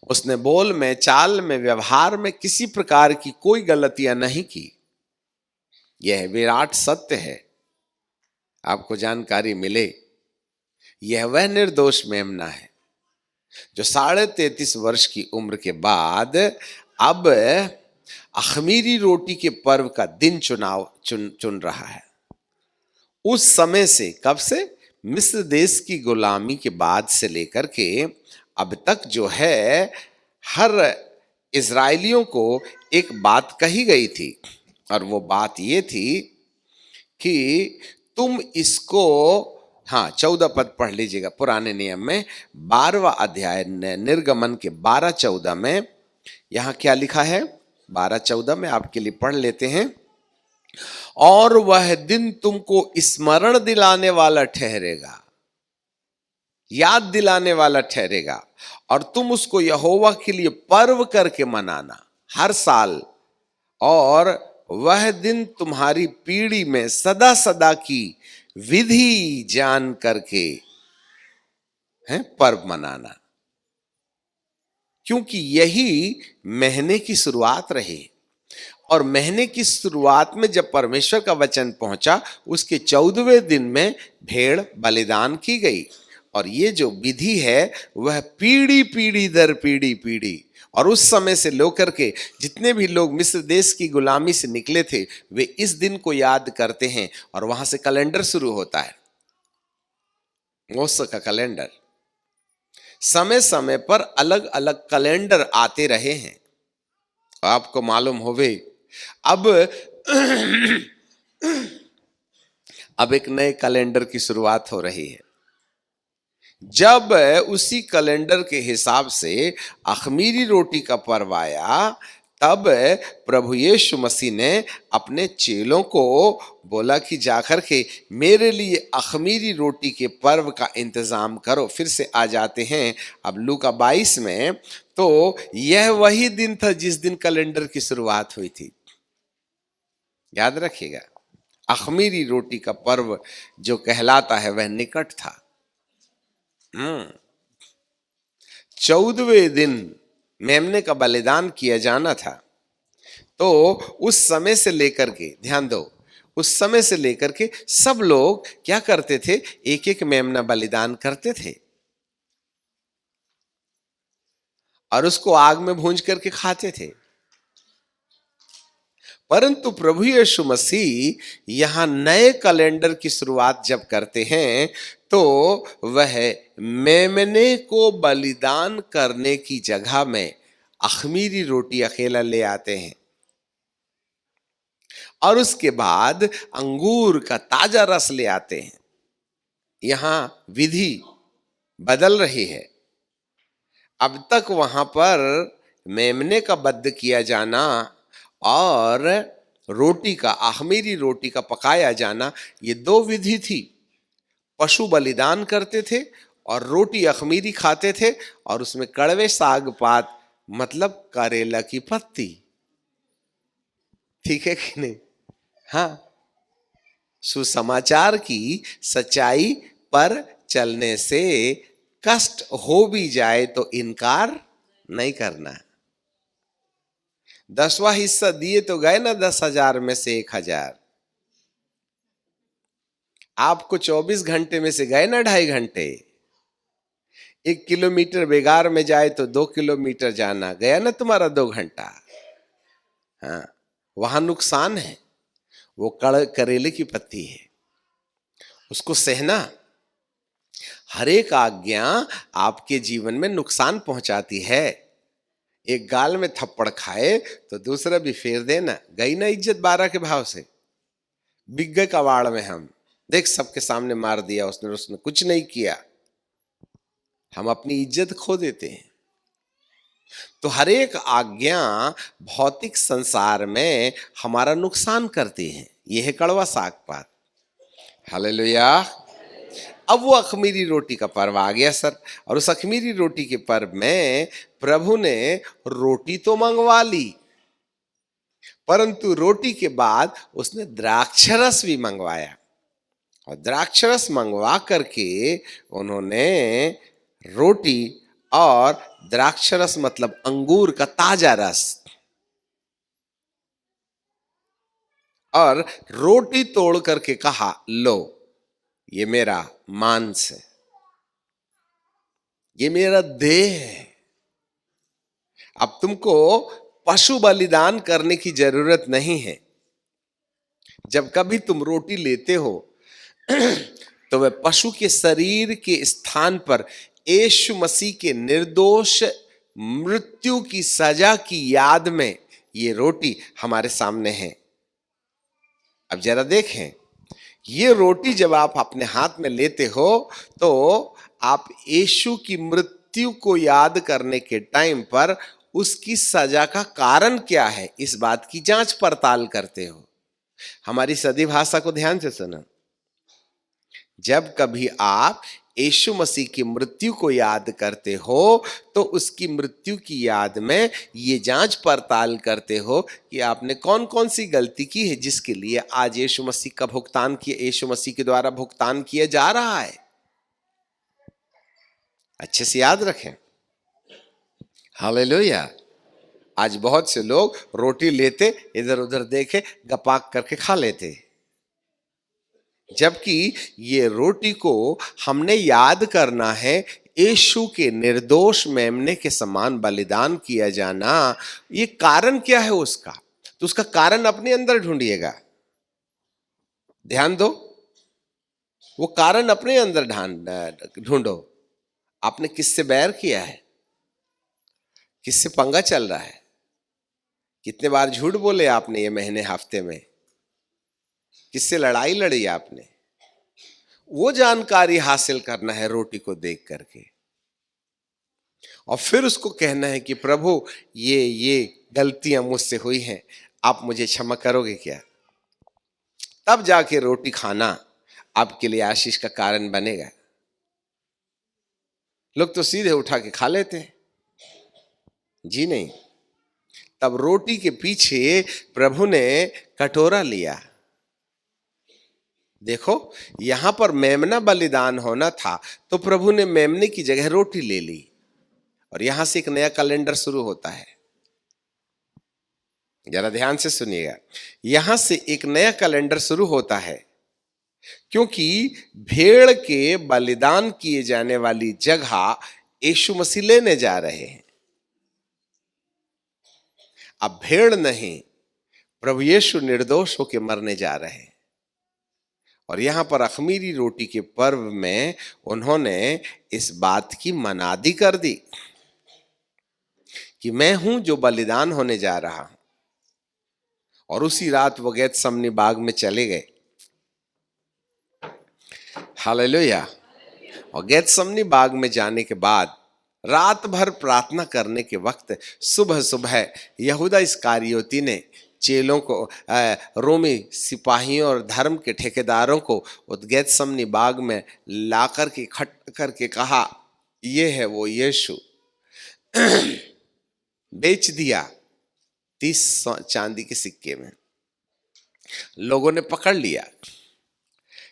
उसने बोल में, चाल में, व्यवहार में किसी प्रकार की कोई गलतियां नहीं की। यह विराट सत्य है। आपको जानकारी मिले, यह वह निर्दोष मेमना है जो 33.5 वर्ष की उम्र के बाद अब अखमीरी रोटी के पर्व का दिन चुन रहा है। उस समय से, कब से? मिस्र देश की गुलामी के बाद से लेकर के अब तक जो है, हर इजराइलियों को एक बात कही गई थी, और वो बात ये थी कि तुम इसको, 14 पद पढ़ लीजिएगा पुराने नियम में 12वां अध्याय निर्गमन के 12-14 में। यहां क्या लिखा है? 12-14 में आपके लिए पढ़ लेते हैं। और वह दिन तुमको स्मरण दिलाने वाला ठहरेगा, याद दिलाने वाला ठहरेगा, और तुम उसको यहोवा के लिए पर्व करके मनाना हर साल, और वह दिन तुम्हारी पीढ़ी में सदा सदा की विधि जान करके है पर्व मनाना, क्योंकि यही महीने की शुरुआत रही। और महीने की शुरुआत में जब परमेश्वर का वचन पहुंचा, उसके 14वें दिन में भेड़ बलिदान की गई। और ये जो विधि है वह पीढ़ी पीढ़ी दर पीढ़ी, और उस समय से लेकर के जितने भी लोग मिस्र देश की गुलामी से निकले थे, वे इस दिन को याद करते हैं, और वहां से कैलेंडर शुरू होता है, मूसा का कैलेंडर। समय समय पर अलग अलग कैलेंडर आते रहे हैं। आपको मालूम होवे, अब एक नए कैलेंडर की शुरुआत हो रही है। जब उसी कैलेंडर के हिसाब से अखमीरी रोटी का पर्व आया, तब प्रभु यीशु मसीह ने अपने चेलों को बोला कि जाकर के मेरे लिए अख़मीरी रोटी के पर्व का इंतज़ाम करो। फिर से आ जाते हैं अब लूका 22 में, तो यह वही दिन था जिस दिन कैलेंडर की शुरुआत हुई थी। याद रखिएगा, अख़मीरी रोटी का पर्व जो कहलाता है वह निकट था। 14वें दिन मेमने का बलिदान किया जाना था। तो उस समय से लेकर के, ध्यान दो, उस समय से लेकर के सब लोग क्या करते थे, एक एक मेमना बलिदान करते थे और उसको आग में भूंज करके खाते थे। परंतु प्रभु यीशु मसीह यहां नए कैलेंडर की शुरुआत जब करते हैं तो वह मेमने को बलिदान करने की जगह में अख़मीरी रोटी अकेला ले आते हैं और उसके बाद अंगूर का ताजा रस ले आते हैं। यहां विधि बदल रही है। अब तक वहां पर मेमने का वध किया जाना और रोटी का, अख़मीरी रोटी का पकाया जाना, ये दो विधि थी। पशु बलिदान करते थे और रोटी अख़मीरी खाते थे और उसमें कड़वे साग पात, मतलब करेला की पत्ती। ठीक है कि नहीं? हाँ, सुसमाचार की सच्चाई पर चलने से कष्ट हो भी जाए तो इनकार नहीं करना। 10वां हिस्सा दिए तो गए ना 10,000 में से 1,000। आपको 24 घंटे में से गए ना 2.5 घंटे। 1 किलोमीटर बेगार में जाए तो 2 किलोमीटर जाना, गया ना तुम्हारा 2 घंटा। हाँ, वहां नुकसान है। वो करेले की पत्ती है, उसको सहना। हर एक आज्ञा आपके जीवन में नुकसान पहुंचाती है। एक गाल में थप्पड़ खाए तो दूसरा भी फेर देना, गई ना इज्जत 12 के भाव से। बिक गए कबाड़ में हम, देख सबके सामने मार दिया उसने कुछ नहीं किया। हम अपनी इज्जत खो देते हैं। तो हर एक आज्ञा भौतिक संसार में हमारा नुकसान करती है। यह है कड़वा साग पात। हालेलुया। अब वो अख़मीरी रोटी का पर्व आ गया सर, और उस अख़मीरी रोटी के पर्व में प्रभु ने रोटी तो मंगवा ली, परंतु रोटी के बाद उसने द्राक्षरस भी मंगवाया। और द्राक्षरस मंगवा करके उन्होंने रोटी और द्राक्षरस, मतलब अंगूर का ताजा रस, और रोटी तोड़ करके कहा, लो ये मेरा मांस है, ये मेरा देह है। अब तुमको पशु बलिदान करने की जरूरत नहीं है। जब कभी तुम रोटी लेते हो तो वह पशु के शरीर के स्थान पर यीशु मसीह के निर्दोष मृत्यु की सजा की याद में ये रोटी हमारे सामने है। अब जरा देखें, ये रोटी जब आप अपने हाथ में लेते हो तो आप यीशु की मृत्यु को याद करने के टाइम पर उसकी सजा का कारण क्या है, इस बात की जांच पड़ताल करते हो। हमारी सदी भाषा को ध्यान से सुनो। जब कभी आप यीशु मसीह की मृत्यु को याद करते हो तो उसकी मृत्यु की याद में ये जांच पड़ताल करते हो कि आपने कौन कौन सी गलती की है जिसके लिए आज यीशु मसीह का भुगतान किया, यीशु मसीह के द्वारा भुगतान किया जा रहा है। अच्छे से याद रखें। हालेलुया। आज बहुत से लोग रोटी लेते, इधर उधर देखे, गपाक करके खा लेते, जबकि ये रोटी को हमने याद करना है यीशु के निर्दोष मेमने के समान बलिदान किया जाना। ये कारण क्या है उसका, तो उसका कारण अपने अंदर ढूंढिएगा। ध्यान दो, वो कारण अपने अंदर ढूंढो। आपने किससे बैर किया है, किससे पंगा चल रहा है, कितने बार झूठ बोले आपने ये महीने हफ्ते में, किससे लड़ाई लड़ी आपने, वो जानकारी हासिल करना है रोटी को देख करके। और फिर उसको कहना है कि प्रभु ये गलतियां मुझसे हुई हैं, आप मुझे क्षमा करोगे क्या? तब जाके रोटी खाना आपके लिए आशीष का कारण बनेगा। लोग तो सीधे उठा के खा लेते हैं। जी नहीं, तब रोटी के पीछे प्रभु ने कटोरा लिया। देखो, यहां पर मेमना बलिदान होना था, तो प्रभु ने मेमने की जगह रोटी ले ली, और यहां से एक नया कैलेंडर शुरू होता है। जरा ध्यान से सुनिएगा, यहां से एक नया कैलेंडर शुरू होता है, क्योंकि भेड़ के बलिदान किए जाने वाली जगह यीशु मसीह लेने जा रहे हैं। अब भेड़ नहीं, प्रभु यीशु निर्दोष होकर मरने जा रहे हैं। और यहां पर अख़मीरी रोटी के पर्व में उन्होंने इस बात की मनादी कर दी कि मैं हूं जो बलिदान होने जा रहा हूं। और उसी रात वो गेतसमनी बाग में चले गए। हालेलुया। और गेतसमनी बाग में जाने के बाद रात भर प्रार्थना करने के वक्त सुबह सुबह यहूदा इस्करियोती ने चेलों को, रोमी सिपाहियों और धर्म के ठेकेदारों को उस गेतसमनी बाग में लाकर के इकट्ठा करके कहा, ये है वो यीशु। बेच दिया 30 चांदी के सिक्के में। लोगों ने पकड़ लिया,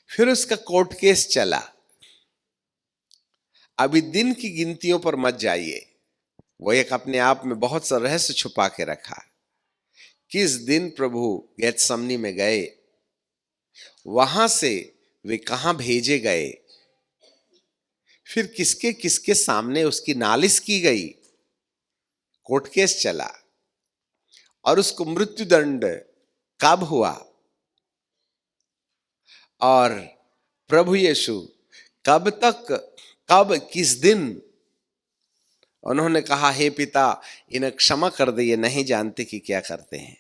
फिर उसका कोर्ट केस चला। अभी दिन की गिनतियों पर मत जाइए, वो एक अपने आप में बहुत सा रहस्य छुपा के रखा। किस दिन प्रभु गेतसमनी में गए, वहां से वे कहां भेजे गए, फिर किसके किसके सामने उसकी नालिश की गई, कोर्ट केस चला, और उसको मृत्युदंड कब हुआ, और प्रभु यीशु कब तक, कब किस दिन उन्होंने कहा, हे पिता इन्हें क्षमा कर दे, ये नहीं जानते कि क्या करते हैं,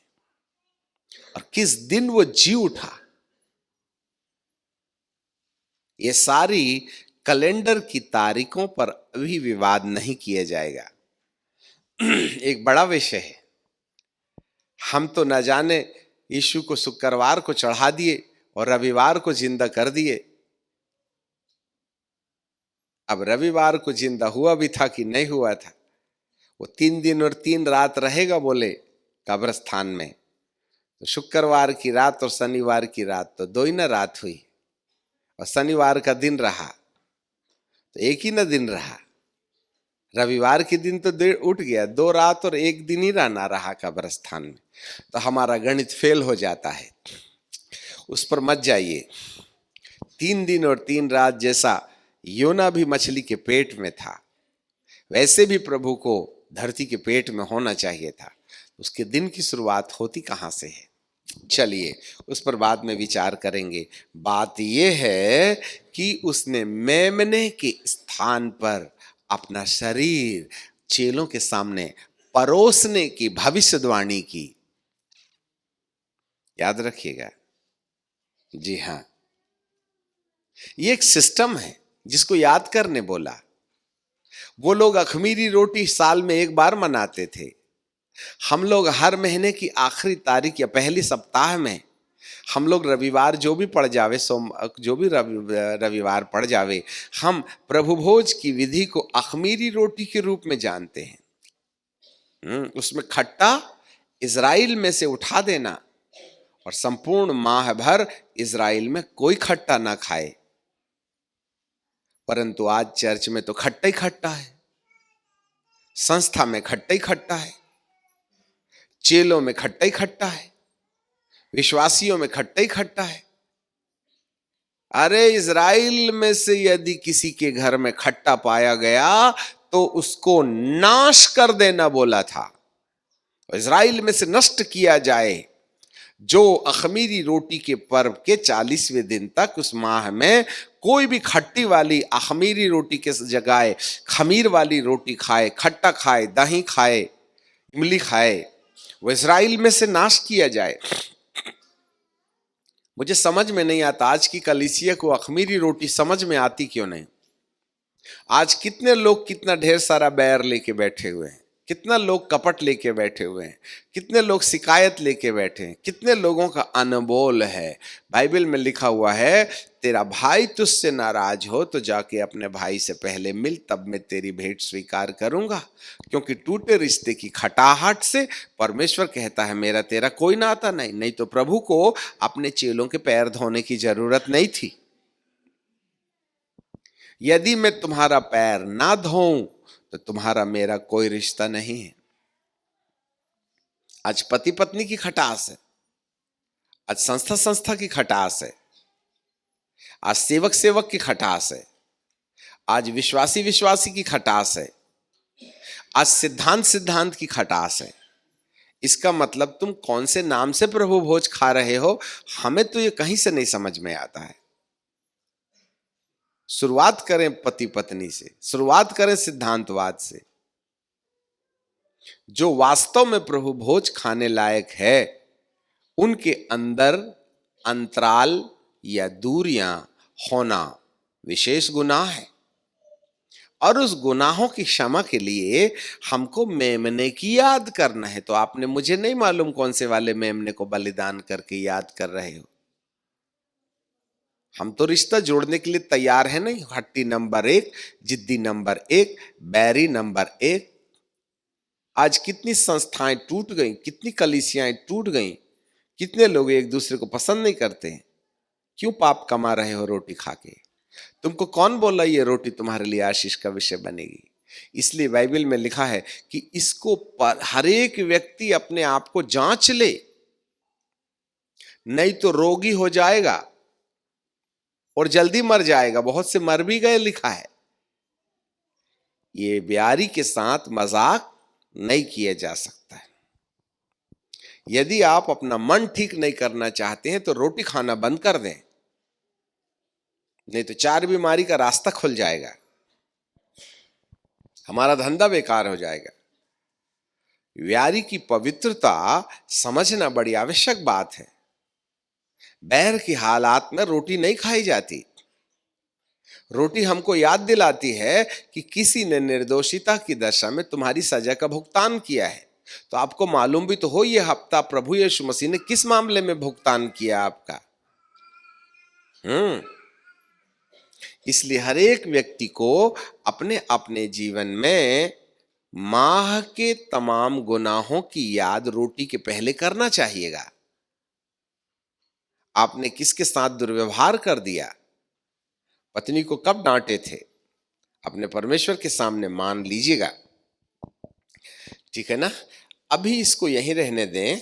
और किस दिन वो जी उठा। ये सारी कैलेंडर की तारीखों पर अभी विवाद नहीं किया जाएगा। एक बड़ा विषय है। हम तो न जाने यीशु को शुक्रवार को चढ़ा दिए और रविवार को जिंदा कर दिए। अब रविवार को जिंदा हुआ भी था कि नहीं हुआ था, वो 3 दिन और 3 रात रहेगा बोले कब्रिस्तान में। तो शुक्रवार की रात और शनिवार की रात तो 2 ही ना रात हुई, और शनिवार का दिन रहा तो 1 ही ना दिन रहा। रविवार के दिन तो देर उठ गया, 2 रात और 1 दिन ही रहना रहा कब्रिस्तान में। तो हमारा गणित फेल हो जाता है, उस पर मत जाइए। 3 दिन और 3 रात जैसा योना भी मछली के पेट में था, वैसे भी प्रभु को धरती के पेट में होना चाहिए था। उसके दिन की शुरुआत होती कहां से है? चलिए उस पर बाद में विचार करेंगे। बात यह है कि उसने मेमने के स्थान पर अपना शरीर चेलों के सामने परोसने की भविष्यवाणी की। याद रखिएगा। जी हां, ये एक सिस्टम है जिसको याद करने बोला। वो लोग अख़मीरी रोटी साल में 1 बार मनाते थे। हम लोग हर महीने की आखिरी तारीख या पहली सप्ताह में हम लोग रविवार जो भी पड़ जावे, जो भी रविवार पड़ जावे, हम प्रभु भोज की विधि को अख़मीरी रोटी के रूप में जानते हैं। उसमें खट्टा इज़राइल में से उठा देना, और संपूर्ण माह भर इज़राइल में कोई खट्टा ना खाए। परंतु आज चर्च में तो खट्टा ही खट्टा है, संस्था में खट्टा ही खट्टा है, चेलों में खट्टा ही खट्टा है, विश्वासियों में खट्टा ही खट्टा है। अरे इज़राइल में से यदि किसी के घर में खट्टा पाया गया तो उसको नाश कर देना बोला था। इज़राइल में से नष्ट किया जाए। जो अख़मीरी रोटी के पर्व के 40वें दिन तक उस माह में कोई भी खट्टी वाली अख़मीरी रोटी के जगह खमीर वाली रोटी खाए, खट्टा खाए, दही खाए, इमली खाए, वो इज़राइल में से नाश किया जाए। मुझे समझ में नहीं आता आज की कलीसिया को अख़मीरी रोटी समझ में आती क्यों नहीं। आज कितने लोग कितना ढेर सारा बैर लेके बैठे हुए हैं। कितना लोग कपट लेके बैठे हुए हैं, कितने लोग शिकायत लेके बैठे हैं, कितने लोगों का अनबोल है। बाइबल में लिखा हुआ है, तेरा भाई तुझसे नाराज हो तो जाके अपने भाई से पहले मिल, तब मैं तेरी भेंट स्वीकार करूंगा। क्योंकि टूटे रिश्ते की खटाहट से परमेश्वर कहता है मेरा तेरा कोई नाता नहीं। नहीं तो प्रभु को अपने चेलों के पैर धोने की जरूरत नहीं थी। यदि मैं तुम्हारा पैर ना धोऊं तो तुम्हारा मेरा कोई रिश्ता नहीं है। आज पति पत्नी की खटास है, आज संस्था संस्था की खटास है, आज सेवक सेवक की खटास है, आज विश्वासी विश्वासी की खटास है, आज सिद्धांत सिद्धांत की खटास है। इसका मतलब तुम कौन से नाम से प्रभु भोज खा रहे हो, हमें तो ये कहीं से नहीं समझ में आता है। शुरुआत करें पति पत्नी से, शुरुआत करें सिद्धांतवाद से। जो वास्तव में प्रभु भोज खाने लायक है, उनके अंदर अंतराल या दूरियां होना विशेष गुनाह है। और उस गुनाहों की क्षमा के लिए हमको मेमने की याद करना है। तो आपने, मुझे नहीं मालूम कौन से वाले मेमने को बलिदान करके याद कर रहे हो। हम तो रिश्ता जोड़ने के लिए तैयार है नहीं। हट्टी नंबर 1, जिद्दी नंबर 1, बैरी नंबर 1। आज कितनी संस्थाएं टूट गई, कितनी कलीसियाएं टूट गई, कितने लोग एक दूसरे को पसंद नहीं करते हैं। क्यों पाप कमा रहे हो रोटी खा के? तुमको कौन बोला ये रोटी तुम्हारे लिए आशीष का विषय बनेगी? इसलिए बाइबल में लिखा है कि इसको हर एक व्यक्ति अपने आप को जांच ले, नहीं तो रोगी हो जाएगा और जल्दी मर जाएगा। बहुत से मर भी गए, लिखा है। ये ब्यारी के साथ मजाक नहीं किया जा सकता है। यदि आप अपना मन ठीक नहीं करना चाहते हैं तो रोटी खाना बंद कर दें, नहीं तो 4 बीमारी का रास्ता खुल जाएगा, हमारा धंधा बेकार हो जाएगा। व्यारी की पवित्रता समझना बड़ी आवश्यक बात है। बैर की हालात में रोटी नहीं खाई जाती। रोटी हमको याद दिलाती है कि किसी ने निर्दोषिता की दशा में तुम्हारी सजा का भुगतान किया है। तो आपको मालूम भी तो हो ये हफ्ता प्रभु यीशु मसीह ने किस मामले में भुगतान किया आपका। इसलिए हर एक व्यक्ति को अपने अपने जीवन में माह के तमाम गुनाहों की याद रोटी के पहले करना चाहिएगा। आपने किसके साथ दुर्व्यवहार कर दिया, पत्नी को कब डांटे थे, अपने परमेश्वर के सामने मान लीजिएगा। ठीक है ना? अभी इसको यहीं रहने दें।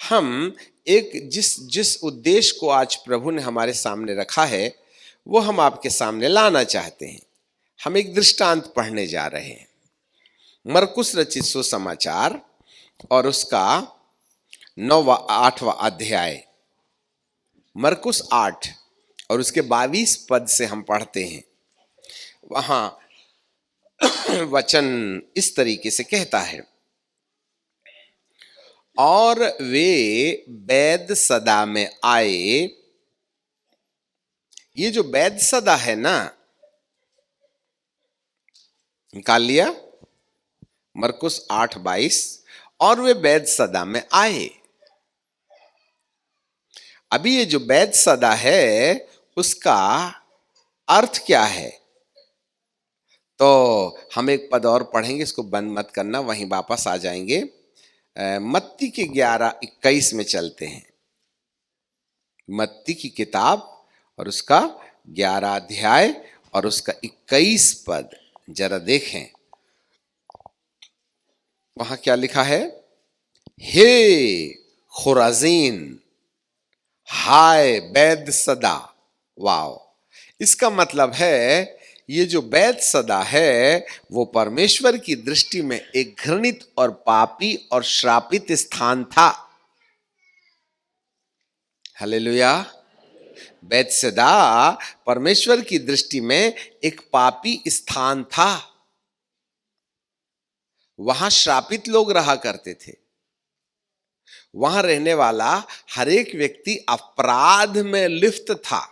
हम एक जिस उद्देश्य को आज प्रभु ने हमारे सामने रखा है वो हम आपके सामने लाना चाहते हैं। हम एक दृष्टांत पढ़ने जा रहे हैं, मरकुस रचित सुसमाचार और उसका 9वां 8वां अध्याय। मरकुस 8 और उसके 22 पद से हम पढ़ते हैं। वहां वचन इस तरीके से कहता है, और वे बैतसदा में आए। ये जो बैतसदा है ना, निकाल लिया, मरकुस 8:22, और वे बैतसदा में आए। अभी ये जो बैतसदा है उसका अर्थ क्या है? तो हम एक पद और पढ़ेंगे, इसको बंद मत करना, वहीं वापस आ जाएंगे। मत्ती के 11:21 में चलते हैं। मत्ती की किताब और उसका 11 अध्याय और उसका 21 पद जरा देखें। वहां क्या लिखा है? हे खुराजीन, हाय बैतसदा। वाओ! इसका मतलब है ये जो बैतसदा है वो परमेश्वर की दृष्टि में एक घृणित और पापी और श्रापित स्थान था। हालेलुया! बैतसदा परमेश्वर की दृष्टि में एक पापी स्थान था। वहां श्रापित लोग रहा करते थे। वहां रहने वाला हर एक व्यक्ति अपराध में लिप्त था।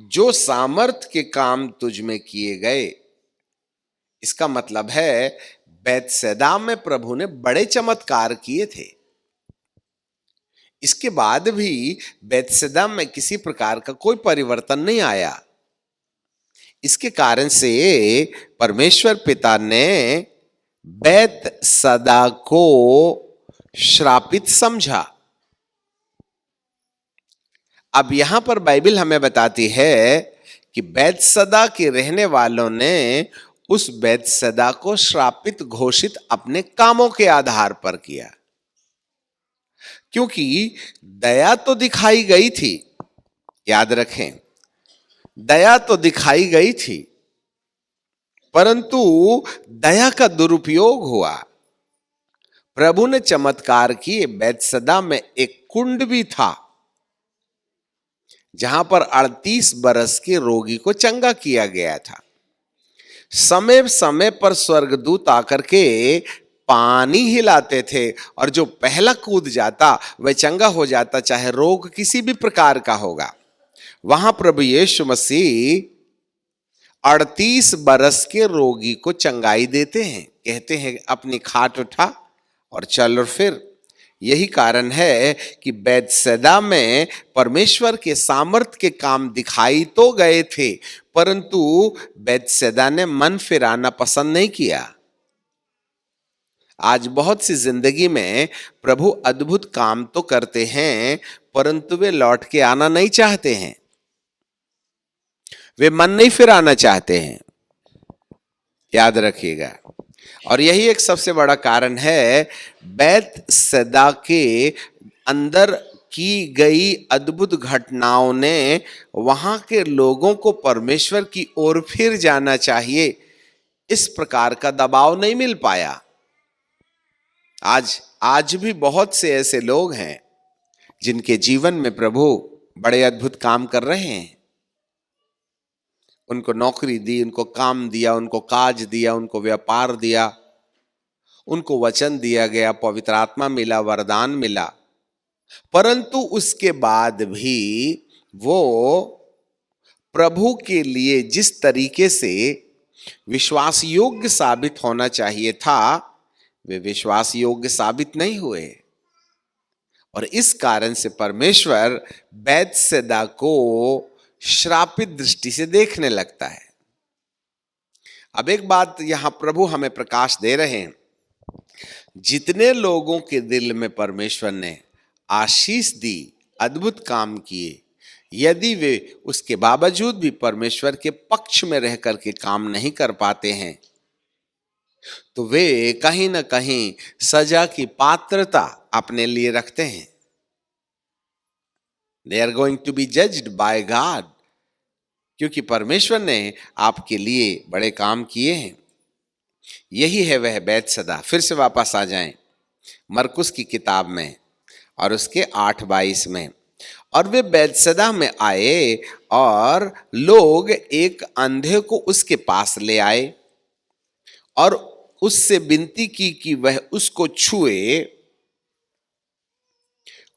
जो सामर्थ के काम तुझ में किए गए इसका मतलब है बैतसैदा में प्रभु ने बड़े चमत्कार किए थे। इसके बाद भी बैतसैदा में किसी प्रकार का कोई परिवर्तन नहीं आया। इसके कारण से परमेश्वर पिता ने बैतसैदा को श्रापित समझा। अब यहां पर बाइबल हमें बताती है कि बैतसैदा के रहने वालों ने उस बैतसैदा को श्रापित घोषित अपने कामों के आधार पर किया, क्योंकि दया तो दिखाई गई थी। याद रखें, दया तो दिखाई गई थी, परंतु दया का दुरुपयोग हुआ। प्रभु ने चमत्कार किए। बैतसैदा में एक कुंड भी था जहां पर 38 बरस के रोगी को चंगा किया गया था। समय समय पर स्वर्गदूत आकर के पानी हिलाते थे और जो पहला कूद जाता वह चंगा हो जाता, चाहे रोग किसी भी प्रकार का होगा। वहां प्रभु यीशु मसीह 38 बरस के रोगी को चंगाई देते हैं, कहते हैं अपनी खाट उठा और चल और फिर। यही कारण है कि बैतसैदा में परमेश्वर के सामर्थ के काम दिखाई तो गए थे, परंतु बैतसैदा ने मन फिराना पसंद नहीं किया। आज बहुत सी जिंदगी में प्रभु अद्भुत काम तो करते हैं, परंतु वे लौट के आना नहीं चाहते हैं, वे मन नहीं फिराना चाहते हैं। याद रखिएगा। और यही एक सबसे बड़ा कारण है बैतसैदा के अंदर की गई अद्भुत घटनाओं ने वहां के लोगों को परमेश्वर की ओर फिर जाना चाहिए, इस प्रकार का दबाव नहीं मिल पाया। आज भी बहुत से ऐसे लोग हैं जिनके जीवन में प्रभु बड़े अद्भुत काम कर रहे हैं। उनको नौकरी दी, उनको काम दिया, उनको काज दिया, उनको व्यापार दिया, उनको वचन दिया गया, पवित्र आत्मा मिला, वरदान मिला, परंतु उसके बाद भी वो प्रभु के लिए जिस तरीके से विश्वास योग्य साबित होना चाहिए था, वे विश्वास योग्य साबित नहीं हुए। और इस कारण से परमेश्वर बैतसैदा को श्रापित दृष्टि से देखने लगता है। अब एक बात यहां प्रभु हमें प्रकाश दे रहे हैं, जितने लोगों के दिल में परमेश्वर ने आशीष दी, अद्भुत काम किए, यदि वे उसके बावजूद भी परमेश्वर के पक्ष में रह करके काम नहीं कर पाते हैं, तो वे कहीं ना कहीं सजा की पात्रता अपने लिए रखते हैं। They are going to be judged by God, क्योंकि परमेश्वर ने आपके लिए बड़े काम किए हैं। यही है वह बैतसैदा। फिर से वापस आ जाएं मरकुस की किताब में और उसके 8:22 में। और वे बैतसैदा में आए और लोग एक अंधे को उसके पास ले आए और उससे विनती की कि वह उसको छुए।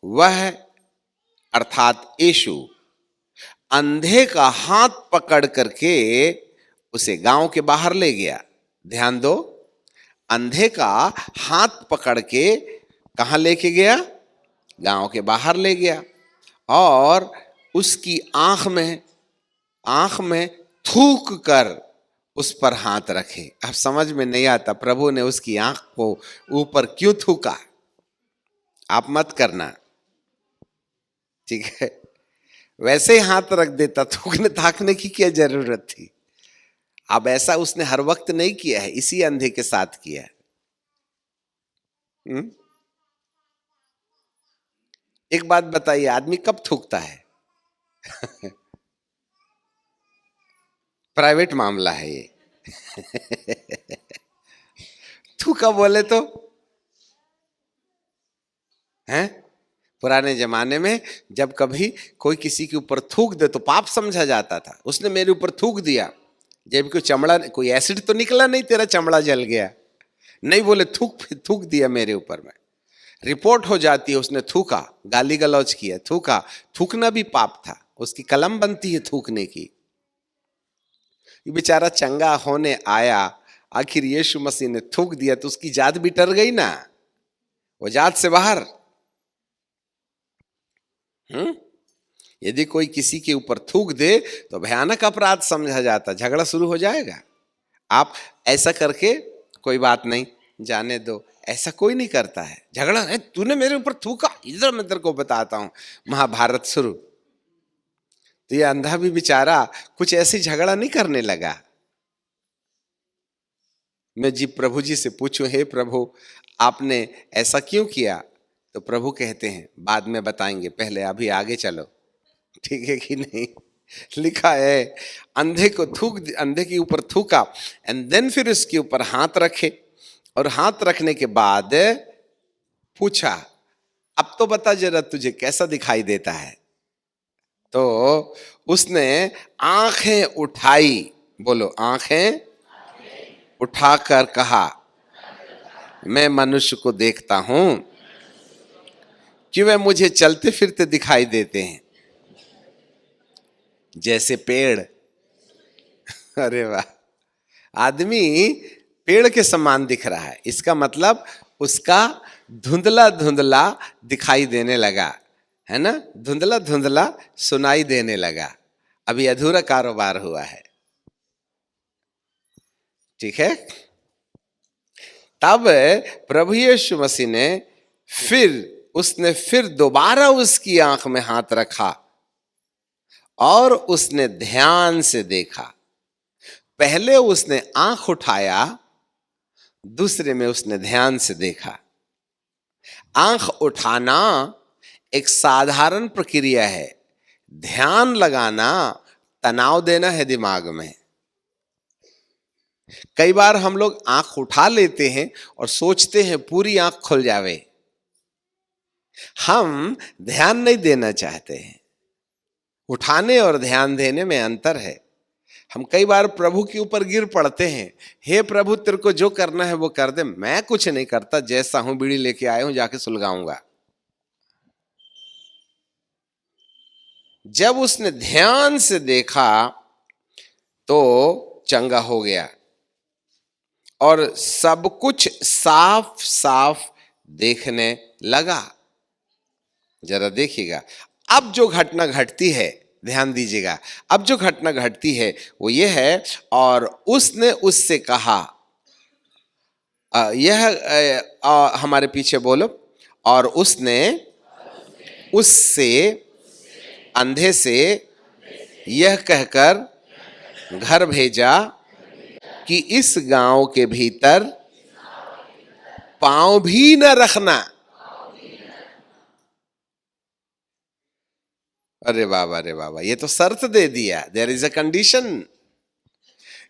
वह अर्थात यीशु अंधे का हाथ पकड़ करके उसे गांव के बाहर ले गया। ध्यान दो, अंधे का हाथ पकड़ के कहां लेके गया? गांव के बाहर ले गया और उसकी आंख में थूक कर उस पर हाथ रखे। अब समझ में नहीं आता प्रभु ने उसकी आंख को ऊपर क्यों थूका। आप मत करना, ठीक है? वैसे ही हाथ रख देता, थूकने ताकने की क्या जरूरत थी? अब ऐसा उसने हर वक्त नहीं किया है, इसी अंधे के साथ किया है। एक बात बताइए, आदमी कब थूकता है? प्राइवेट मामला है ये। थूका बोले तो हैं? पुराने जमाने में जब कभी कोई किसी के ऊपर थूक दे तो पाप समझा जाता था। उसने मेरे ऊपर थूक दिया, जब कोई चमड़ा, कोई एसिड तो निकला नहीं, तेरा चमड़ा जल गया नहीं, बोले थूक दिया मेरे ऊपर में, रिपोर्ट हो जाती है उसने थूका, गाली गलौज किया, थूका। थूकना भी पाप था, उसकी कलम बनती है थूकने की। ये बेचारा चंगा होने आया आखिर यीशु मसीह ने थूक दिया तो उसकी जात भी डर गई ना, वो जात से बाहर। यदि कोई किसी के ऊपर थूक दे तो भयानक अपराध समझा जाता, झगड़ा शुरू हो जाएगा। आप ऐसा करके कोई बात नहीं, जाने दो, ऐसा कोई नहीं करता है। झगड़ा है, तूने मेरे ऊपर थूका, इधर मैं तेरे को बताता हूं, महाभारत शुरू। तो ये अंधा भी बेचारा कुछ ऐसी झगड़ा नहीं करने लगा। मैं जी प्रभु जी से पूछूं, हे प्रभु आपने ऐसा क्यों किया? तो प्रभु कहते हैं बाद में बताएंगे, पहले अभी आगे चलो। ठीक है कि नहीं? लिखा है अंधे के ऊपर थूका, एंड देन फिर उसके ऊपर हाथ रखे, और हाथ रखने के बाद पूछा अब तो बता जरा तुझे कैसा दिखाई देता है? तो उसने आंखें उठाई, बोलो आंखें उठाकर कहा, मैं मनुष्य को देखता हूं कि वे मुझे चलते फिरते दिखाई देते हैं जैसे पेड़। अरे वाह, आदमी पेड़ के समान दिख रहा है, इसका मतलब उसका धुंधला धुंधला दिखाई देने लगा, है ना, धुंधला धुंधला सुनाई देने लगा। अभी अधूरा कारोबार हुआ है, ठीक है। तब प्रभु यीशु मसीह ने फिर दोबारा उसकी आंख में हाथ रखा और उसने ध्यान से देखा। पहले उसने आंख उठाया, दूसरे में उसने ध्यान से देखा। आंख उठाना एक साधारण प्रक्रिया है, ध्यान लगाना तनाव देना है दिमाग में। कई बार हम लोग आंख उठा लेते हैं और सोचते हैं पूरी आंख खुल जावे, हम ध्यान नहीं देना चाहते हैं। उठाने और ध्यान देने में अंतर है। हम कई बार प्रभु के ऊपर गिर पड़ते हैं, हे प्रभु तेरे को जो करना है वो कर दे, मैं कुछ नहीं करता, जैसा हूं बीड़ी लेके आया हूं जाके सुलगाऊंगा। जब उसने ध्यान से देखा तो चंगा हो गया और सब कुछ साफ साफ देखने लगा। जरा देखिएगा, अब जो घटना घटती है, ध्यान दीजिएगा, अब जो घटना घटती है वो ये है, और उसने उससे कहा, हमारे पीछे बोलो, और उसने उससे अंधे से यह कहकर घर भेजा कि इस गांव के भीतर पांव भी न रखना। अरे बाबा, अरे बाबा, ये तो शर्त दे दिया, देयर इज अ कंडीशन,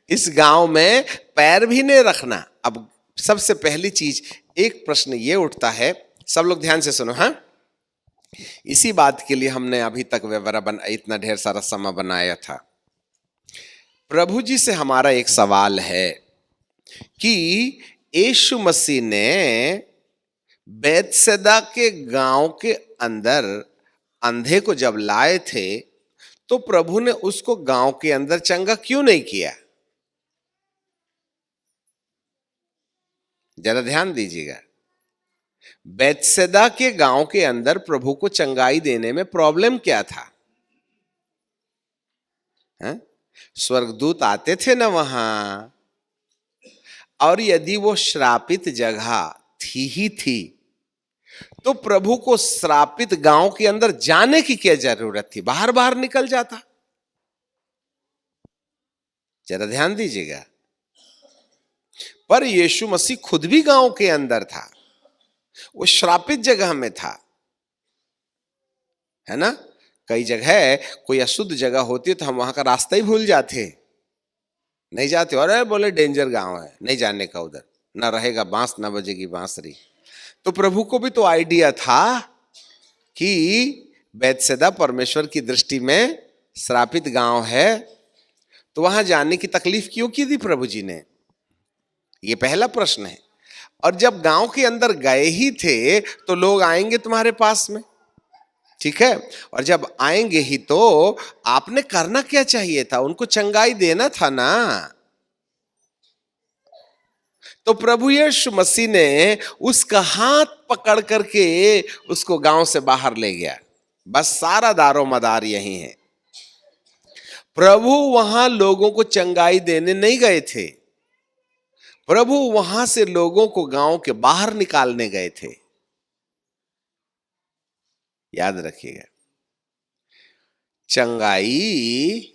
इस गांव में पैर भी नहीं रखना। अब सबसे पहली चीज, एक प्रश्न ये उठता है, सब लोग ध्यान से सुनो, हाँ, इसी बात के लिए हमने अभी तक इतना ढेर सारा समय बनाया था। प्रभु जी से हमारा एक सवाल है कि यीशु मसीह ने बैतसैदा के गांव के अंदर अंधे को जब लाए थे तो प्रभु ने उसको गांव के अंदर चंगा क्यों नहीं किया? जरा ध्यान दीजिएगा, बैतसैदा के गांव के अंदर प्रभु को चंगाई देने में प्रॉब्लम क्या था? स्वर्गदूत आते थे ना वहां, और यदि वो श्रापित जगह थी ही थी तो प्रभु को श्रापित गांव के अंदर जाने की क्या जरूरत थी? बाहर बाहर निकल जाता। जरा ध्यान दीजिएगा, पर यीशु मसीह खुद भी गांव के अंदर था, वो श्रापित जगह में था, है ना। कई जगह कोई अशुद्ध जगह होती है तो हम वहां का रास्ता ही भूल जाते, नहीं जाते, और बोले डेंजर गांव है, नहीं जाने का, उधर ना रहेगा बांस ना बजेगी बांसुरी। तो प्रभु को भी तो आइडिया था कि बैतसैदा परमेश्वर की दृष्टि में श्रापित गांव है, तो वहां जाने की तकलीफ क्यों की थी प्रभु जी ने? ये पहला प्रश्न है। और जब गांव के अंदर गए ही थे तो लोग आएंगे तुम्हारे पास में, ठीक है, और जब आएंगे ही तो आपने करना क्या चाहिए था? उनको चंगाई देना था ना। तो प्रभु यीशु मसीह ने उसका हाथ पकड़ करके उसको गांव से बाहर ले गया। बस सारा दारो मदार यही है। प्रभु वहां लोगों को चंगाई देने नहीं गए थे, प्रभु वहां से लोगों को गांव के बाहर निकालने गए थे। याद रखिएगा, चंगाई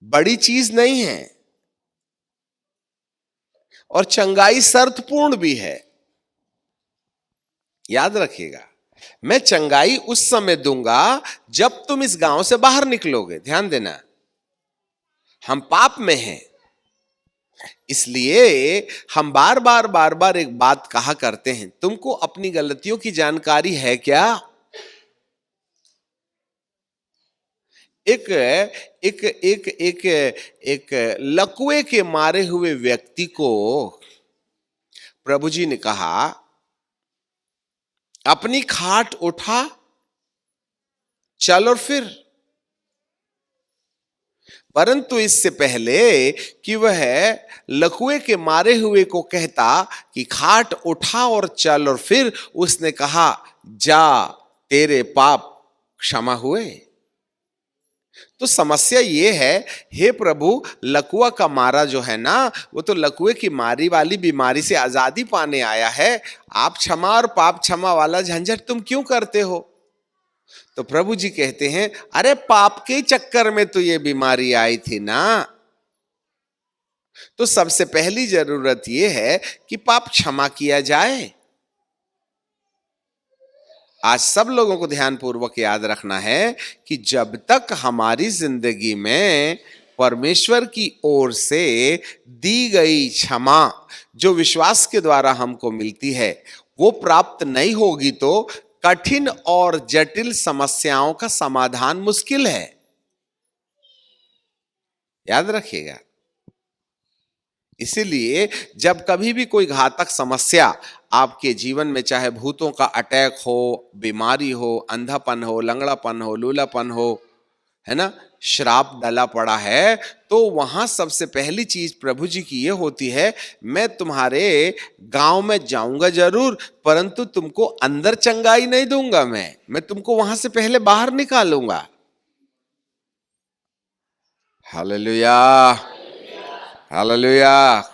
बड़ी चीज नहीं है और चंगाई शर्तपूर्ण भी है। याद रखिएगा, मैं चंगाई उस समय दूंगा जब तुम इस गांव से बाहर निकलोगे। ध्यान देना, हम पाप में हैं, इसलिए हम बार बार एक बात कहा करते हैं, तुमको अपनी गलतियों की जानकारी है क्या? एक एक एक एक एक लकवे के मारे हुए व्यक्ति को प्रभु जी ने कहा, अपनी खाट उठा, चल और फिर। परंतु इससे पहले कि वह लकवे के मारे हुए को कहता कि खाट उठा और चल और फिर, उसने कहा, जा, तेरे पाप क्षमा हुए। तो समस्या ये है, हे प्रभु, लकवा का मारा जो है ना, वो तो लकवे की मारी वाली बीमारी से आजादी पाने आया है। आप क्षमा और पाप क्षमा वाला झंझट तुम क्यों करते हो? तो प्रभु जी कहते हैं, अरे पाप के चक्कर में तो ये बीमारी आई थी ना। तो सबसे पहली जरूरत ये है कि पाप क्षमा किया जाए। आज सब लोगों को ध्यानपूर्वक याद रखना है कि जब तक हमारी जिंदगी में परमेश्वर की ओर से दी गई क्षमा जो विश्वास के द्वारा हमको मिलती है वो प्राप्त नहीं होगी तो कठिन और जटिल समस्याओं का समाधान मुश्किल है। याद रखिएगा, इसीलिए जब कभी भी कोई घातक समस्या आपके जीवन में, चाहे भूतों का अटैक हो, बीमारी हो, अंधापन हो, लंगड़ापन हो, लूलापन हो, है ना, श्राप डाला पड़ा है, तो वहां सबसे पहली चीज प्रभु जी की ये होती है, मैं तुम्हारे गांव में जाऊंगा जरूर, परंतु तुमको अंदर चंगाई नहीं दूंगा। मैं तुमको वहां से पहले बाहर निकालूंगा। Hallelujah, hallelujah.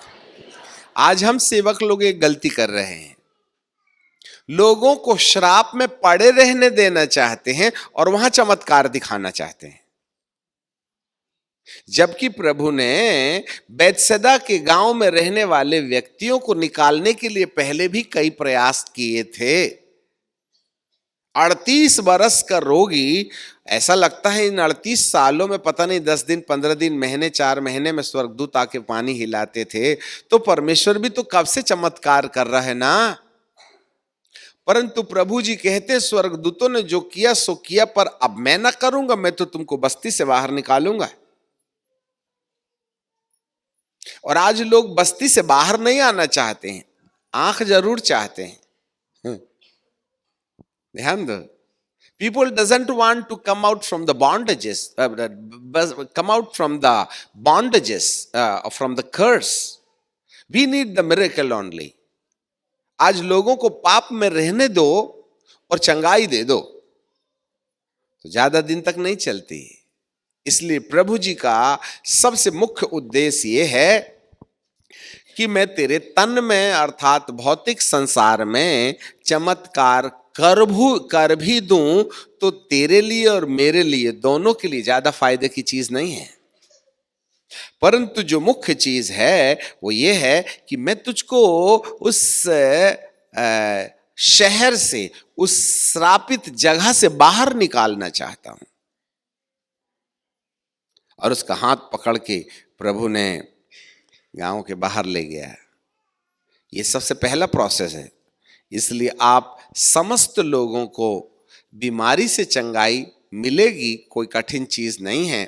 आज हम सेवक लोग एक गलती कर रहे हैं, लोगों को श्राप में पड़े रहने देना चाहते हैं और वहां चमत्कार दिखाना चाहते हैं। जबकि प्रभु ने बैतसैदा के गांव में रहने वाले व्यक्तियों को निकालने के लिए पहले भी कई प्रयास किए थे। 38 बरस का रोगी, ऐसा लगता है इन 38 सालों में पता नहीं 10 दिन, 15 दिन, महीने, 4 महीने में स्वर्गदूत आके पानी हिलाते थे। तो परमेश्वर भी तो कब से चमत्कार कर रहा है ना। परंतु प्रभु जी कहते, स्वर्गदूतों ने जो किया सो किया, पर अब मैं ना करूंगा, मैं तो तुमको बस्ती से बाहर निकालूंगा। और आज लोग बस्ती से बाहर नहीं आना चाहते हैं, आंख जरूर चाहते हैं। ध्यान दो, people doesn't want to come out from the bondages, come out from the bondages, from the curse. We need the miracle only. आज लोगों को पाप में रहने दो और चंगाई दे दो तो ज्यादा दिन तक नहीं चलती। इसलिए प्रभु जी का सबसे मुख्य उद्देश्य ये है कि मैं तेरे तन में अर्थात भौतिक संसार में चमत्कार कर भी दूं तो तेरे लिए और मेरे लिए, दोनों के लिए ज्यादा फायदे की चीज नहीं है। परंतु जो मुख्य चीज है वो ये है कि मैं तुझको उस शहर से, उस श्रापित जगह से बाहर निकालना चाहता हूं। और उसका हाथ पकड़ के प्रभु ने गांव के बाहर ले गया। ये सबसे पहला प्रोसेस है। इसलिए आप समस्त लोगों को बीमारी से चंगाई मिलेगी, कोई कठिन चीज नहीं है।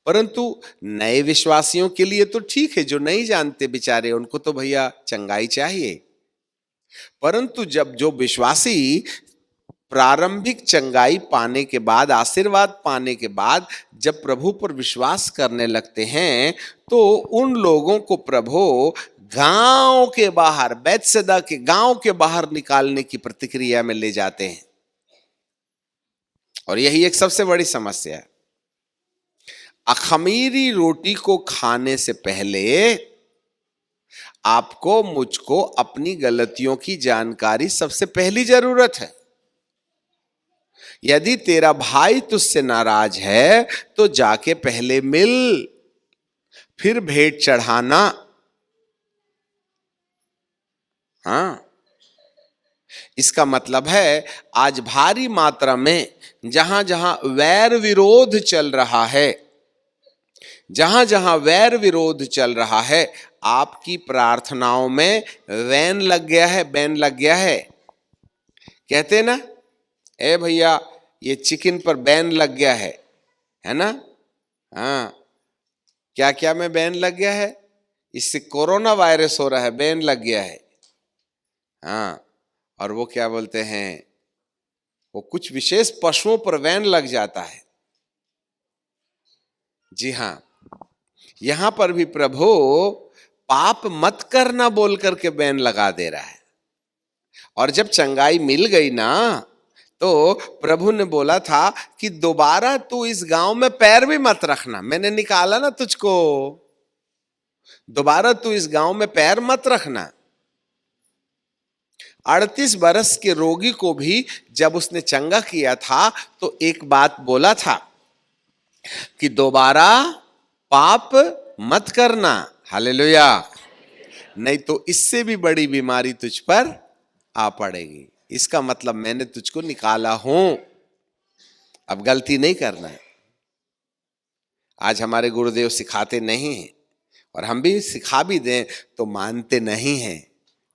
परंतु नए विश्वासियों के लिए तो ठीक है, जो नहीं जानते बेचारे, उनको तो भैया चंगाई चाहिए। परंतु जब जो विश्वासी प्रारंभिक चंगाई पाने के बाद, आशीर्वाद पाने के बाद जब प्रभु पर विश्वास करने लगते हैं तो उन लोगों को प्रभु गांव के बाहर, बैतसैदा के गांव के बाहर निकालने की प्रतिक्रिया में ले जाते हैं। और यही एक सबसे बड़ी समस्या है। अखमीरी रोटी को खाने से पहले आपको मुझको अपनी गलतियों की जानकारी सबसे पहली जरूरत है। यदि तेरा भाई तुझसे नाराज है तो जाके पहले मिल, फिर भेंट चढ़ाना। हाँ, इसका मतलब है आज भारी मात्रा में जहां जहां वैर विरोध चल रहा है, जहां जहां वैर विरोध चल रहा है, आपकी प्रार्थनाओं में वैन लग गया है, बैन लग गया है। कहते ना, ए भैया ये चिकन पर बैन लग गया है ना? हाँ, क्या क्या में बैन लग गया है? इससे कोरोना वायरस हो रहा है, बैन लग गया है। हाँ, और वो क्या बोलते हैं, वो कुछ विशेष पशुओं पर बैन लग जाता है। जी हाँ, यहां पर भी प्रभु पाप मत करना बोल करके बैन लगा दे रहा है। और जब चंगाई मिल गई ना, तो प्रभु ने बोला था कि दोबारा तू इस गांव में पैर भी मत रखना, मैंने निकाला ना तुझको, दोबारा तू इस गांव में पैर मत रखना। 38 बरस के रोगी को भी जब उसने चंगा किया था तो एक बात बोला था कि दोबारा पाप मत करना। हालेलुया। नहीं तो इससे भी बड़ी बीमारी तुझ पर आ पड़ेगी। इसका मतलब मैंने तुझको निकाला हूं, अब गलती नहीं करना है। आज हमारे गुरुदेव सिखाते नहीं हैं, और हम भी सिखा भी दें तो मानते नहीं हैं।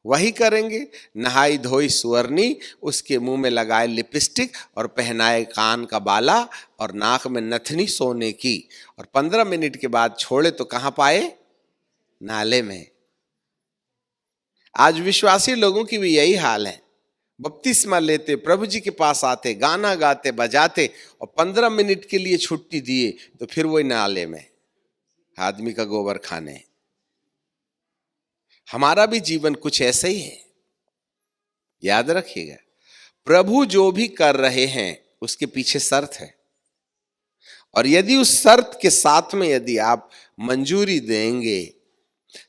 वही करेंगे, नहाई धोई सुअरनी, उसके मुंह में लगाए लिपस्टिक और पहनाए कान का बाला और नाक में नथनी सोने की, और 15 मिनट के बाद छोड़े तो कहां पाए? नाले में। आज विश्वासी लोगों की भी यही हाल है। बपतिस्मा लेते, प्रभु जी के पास आते, गाना गाते बजाते, और 15 मिनट के लिए छुट्टी दिए तो फिर वही नाले में आदमी का गोबर खाने। हमारा भी जीवन कुछ ऐसा ही है। याद रखिएगा, प्रभु जो भी कर रहे हैं उसके पीछे शर्त है, और यदि उस शर्त के साथ में यदि आप मंजूरी देंगे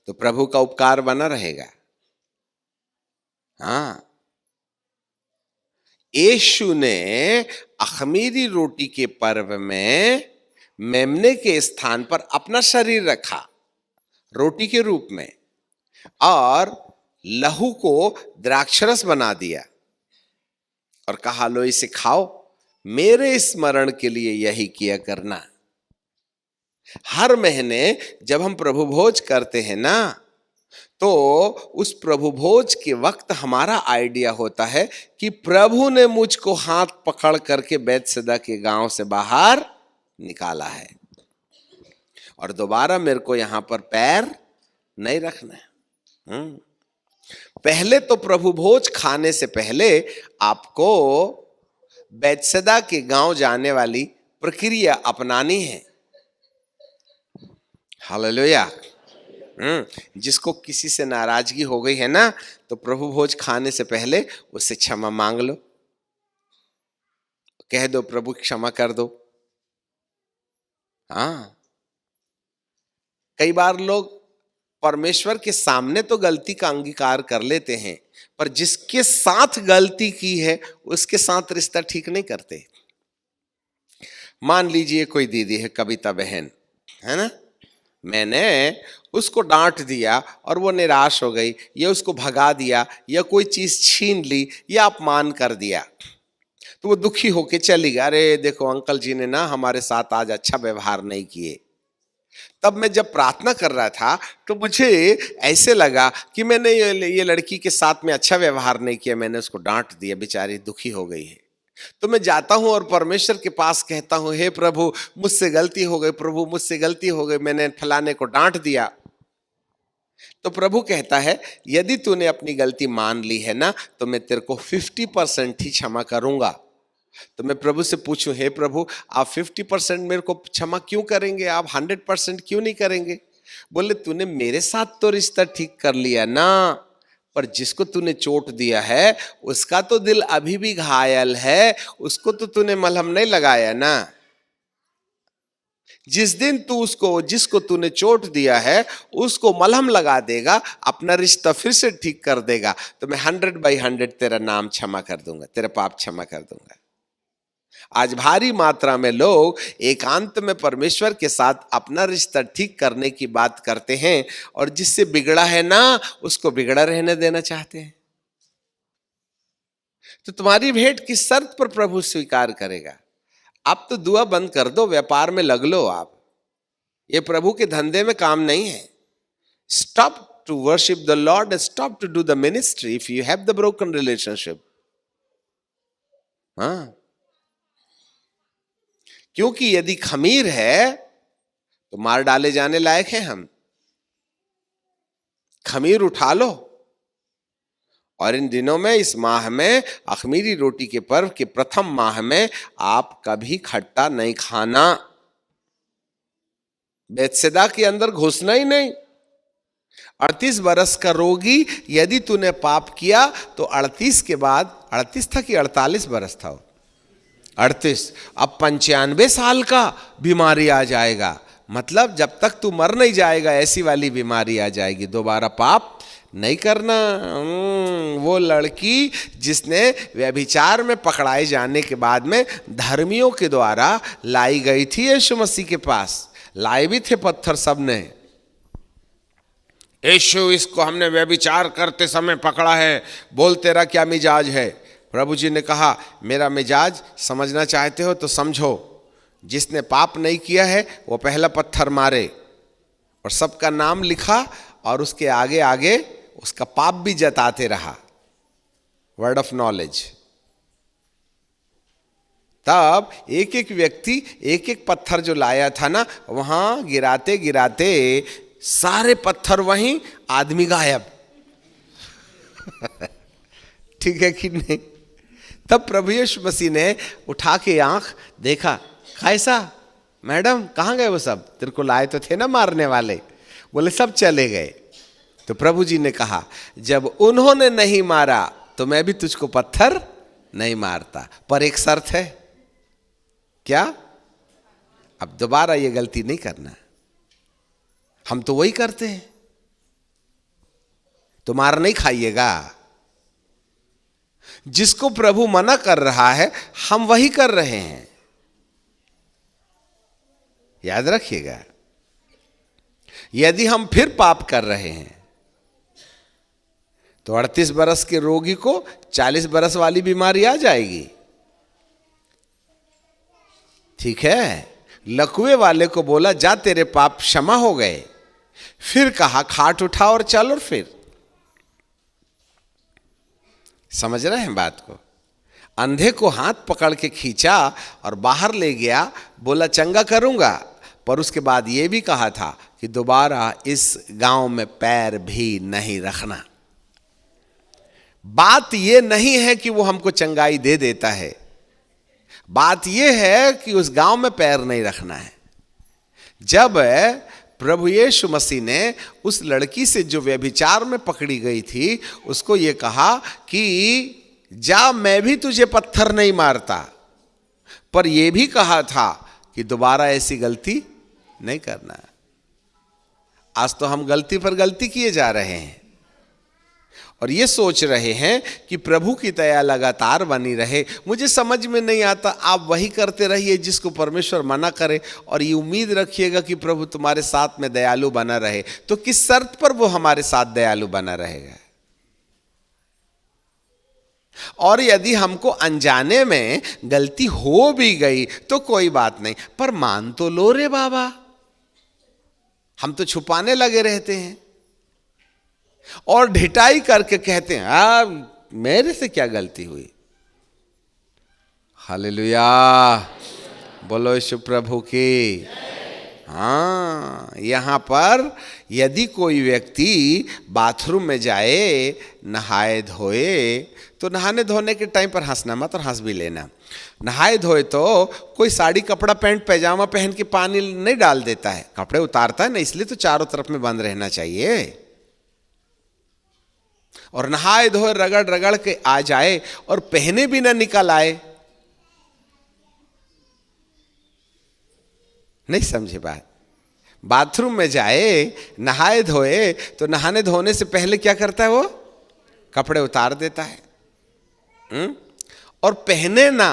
तो प्रभु का उपकार बना रहेगा। हाँ, यीशु ने अखमीरी रोटी के पर्व में मेमने के स्थान पर अपना शरीर रखा रोटी के रूप में, और लहू को द्राक्षरस बना दिया और कहा, लो इसे खाओ, मेरे स्मरण के लिए यही किया करना। हर महीने जब हम प्रभु भोज करते हैं ना, तो उस प्रभु भोज के वक्त हमारा आइडिया होता है कि प्रभु ने मुझको हाथ पकड़ करके बैतसैदा के गांव से बाहर निकाला है, और दोबारा मेरे को यहां पर पैर नहीं रखना है। पहले तो प्रभु भोज खाने से पहले आपको बैतसैदा के गांव जाने वाली प्रक्रिया अपनानी है। हालेलुया। जिसको किसी से नाराजगी हो गई है ना, तो प्रभु भोज खाने से पहले उससे क्षमा मांग लो, कह दो प्रभु क्षमा कर दो। हाँ, कई बार लोग परमेश्वर के सामने तो गलती का अंगीकार कर लेते हैं, पर जिसके साथ गलती की है उसके साथ रिश्ता ठीक नहीं करते। मान लीजिए कोई दीदी है, कविता बहन है ना, मैंने उसको डांट दिया और वो निराश हो गई, या उसको भगा दिया, या कोई चीज छीन ली, या अपमान कर दिया, तो वो दुखी होके चली गई। अरे देखो अंकल जी ने ना हमारे साथ आज अच्छा व्यवहार नहीं किए। तब मैं जब प्रार्थना कर रहा था तो मुझे ऐसे लगा कि मैंने ये लड़की के साथ में अच्छा व्यवहार नहीं किया, मैंने उसको डांट दिया, बेचारी दुखी हो गई है। तो मैं जाता हूं और परमेश्वर के पास कहता हूं, हे प्रभु मुझसे गलती हो गई, प्रभु मुझसे गलती हो गई, मैंने फलाने को डांट दिया। तो प्रभु कहता है, यदि तूने अपनी गलती मान ली है ना, तो मैं तेरे को 50% ही क्षमा करूंगा। तो मैं प्रभु से पूछूं, हे प्रभु आप 50% मेरे को क्षमा क्यों करेंगे, आप 100% क्यों नहीं करेंगे? बोले तूने मेरे साथ तो रिश्ता ठीक कर लिया ना, पर जिसको तूने चोट दिया है उसका तो दिल अभी भी घायल है, उसको तो तूने मलहम नहीं लगाया ना। जिस दिन तू उसको, जिसको तूने चोट दिया है उसको मलहम लगा देगा, अपना रिश्ता फिर से ठीक कर देगा, तो मैं 100/100 तेरा नाम क्षमा कर दूंगा, तेरे पाप क्षमा कर दूंगा। आज भारी मात्रा में लोग एकांत में परमेश्वर के साथ अपना रिश्ता ठीक करने की बात करते हैं, और जिससे बिगड़ा है ना उसको बिगड़ा रहने देना चाहते हैं। तो तुम्हारी भेंट किस शर्त पर प्रभु स्वीकार करेगा? आप तो दुआ बंद कर दो, व्यापार में लग लो, आप ये प्रभु के धंधे में काम नहीं है। Stop to worship the lord, stop to do the ministry if you have the broken relationship. हाँ, क्योंकि यदि खमीर है तो मार डाले जाने लायक हैं हम। खमीर उठा लो, और इन दिनों में, इस माह में, अखमीरी रोटी के पर्व के प्रथम माह में आप कभी खट्टा नहीं खाना। बेतसैदा के अंदर घुसना ही नहीं। 38 बरस का रोगी, यदि तूने पाप किया तो 38 के बाद, 38 था कि 48 बरस था, 38, अब 95 साल का बीमारी आ जाएगा। मतलब जब तक तू मर नहीं जाएगा ऐसी वाली बीमारी आ जाएगी। दोबारा पाप नहीं करना। वो लड़की जिसने व्यभिचार में पकड़ाए जाने के बाद में धर्मियों के द्वारा लाई गई थी यीशु मसीह के पास, लाए भी थे पत्थर सबने, यीशु इसको हमने व्यभिचार करते समय पकड़ा है, बोल तेरा क्या मिजाज है। प्रभु जी ने कहा मेरा मिजाज समझना चाहते हो तो समझो, जिसने पाप नहीं किया है वो पहला पत्थर मारे, और सबका नाम लिखा, और उसके आगे आगे उसका पाप भी जताते रहा, वर्ड ऑफ नॉलेज। तब एक एक व्यक्ति एक एक पत्थर जो लाया था ना, वहां गिराते गिराते सारे पत्थर वहीं, आदमी गायब। ठीक है कि नहीं? तब प्रभु यीशु मसीह ने उठा के आंख देखा, कैसा मैडम कहाँ गए वो सब, तेरे को लाए तो थे ना मारने वाले? बोले सब चले गए। तो प्रभु जी ने कहा जब उन्होंने नहीं मारा तो मैं भी तुझको पत्थर नहीं मारता, पर एक शर्त है। क्या? अब दोबारा ये गलती नहीं करना। हम तो वही करते हैं, तो मार नहीं खाइएगा। जिसको प्रभु मना कर रहा है हम वही कर रहे हैं, याद रखिएगा। यदि हम फिर पाप कर रहे हैं तो 38 बरस के रोगी को 40 बरस वाली बीमारी आ जाएगी। ठीक है? लकवे वाले को बोला जा तेरे पाप क्षमा हो गए, फिर कहा खाट उठा और चल, और फिर समझ रहे हैं बात को। अंधे को हाथ पकड़ के खींचा और बाहर ले गया, बोला चंगा करूंगा, पर उसके बाद ये भी कहा था कि दोबारा इस गांव में पैर भी नहीं रखना। बात ये नहीं है कि वो हमको चंगाई दे देता है, बात ये है कि उस गांव में पैर नहीं रखना है। जब प्रभु यीशु मसीह ने उस लड़की से जो व्यभिचार में पकड़ी गई थी उसको ये कहा कि जा मैं भी तुझे पत्थर नहीं मारता, पर यह भी कहा था कि दोबारा ऐसी गलती नहीं करना। आज तो हम गलती पर गलती किए जा रहे हैं और ये सोच रहे हैं कि प्रभु की दया लगातार बनी रहे। मुझे समझ में नहीं आता, आप वही करते रहिए जिसको परमेश्वर मना करे, और ये उम्मीद रखिएगा कि प्रभु तुम्हारे साथ में दयालु बना रहे। तो किस शर्त पर वो हमारे साथ दयालु बना रहेगा? और यदि हमको अनजाने में गलती हो भी गई तो कोई बात नहीं, पर मान तो लो रे बाबा। हम तो छुपाने लगे रहते हैं और ढिठाई करके कहते हैं मेरे से क्या गलती हुई। हालेलुया, बोलो यीशु प्रभु की। हाँ, यहाँ पर यदि कोई व्यक्ति बाथरूम में जाए, नहाए धोए, तो नहाने धोने के टाइम पर हंसना मत और हंस भी लेना। नहाए धोए तो कोई साड़ी कपड़ा पैंट पैजामा पहन के पानी नहीं डाल देता है, कपड़े उतारता है ना, इसलिए तो चारों तरफ में बंद रहना चाहिए। और नहाए धोए रगड़ रगड़ के आ जाए और पहने भी ना निकल आए, नहीं समझे बात। बाथरूम में जाए, नहाए धोए, तो नहाने धोने से पहले क्या करता है वो? कपड़े उतार देता है। और पहने ना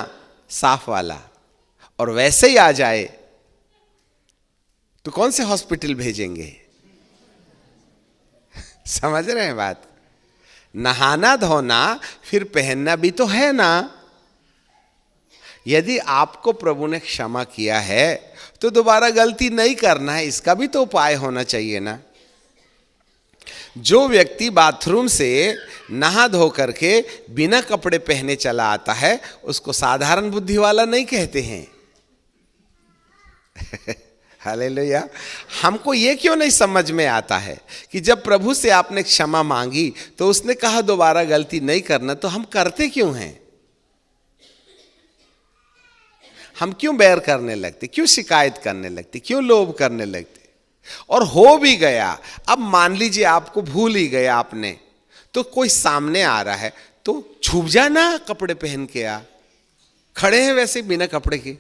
साफ वाला, और वैसे ही आ जाए तो कौन से हॉस्पिटल भेजेंगे? समझ रहे हैं बात? नहाना धोना फिर पहनना भी तो है ना। यदि आपको प्रभु ने क्षमा किया है तो दोबारा गलती नहीं करना है, इसका भी तो उपाय होना चाहिए ना। जो व्यक्ति बाथरूम से नहा धो करके बिना कपड़े पहने चला आता है, उसको साधारण बुद्धि वाला नहीं कहते हैं। हालेलुया। हमको ये क्यों नहीं समझ में आता है कि जब प्रभु से आपने क्षमा मांगी तो उसने कहा दोबारा गलती नहीं करना, तो हम करते क्यों हैं? हम क्यों बैर करने लगते, क्यों शिकायत करने लगते, क्यों लोभ करने लगते? और हो भी गया, अब मान लीजिए आपको भूल ही गया आपने, तो कोई सामने आ रहा है तो छुप जाना, कपड़े पहन के आ, खड़े हैं वैसे बिना कपड़े के,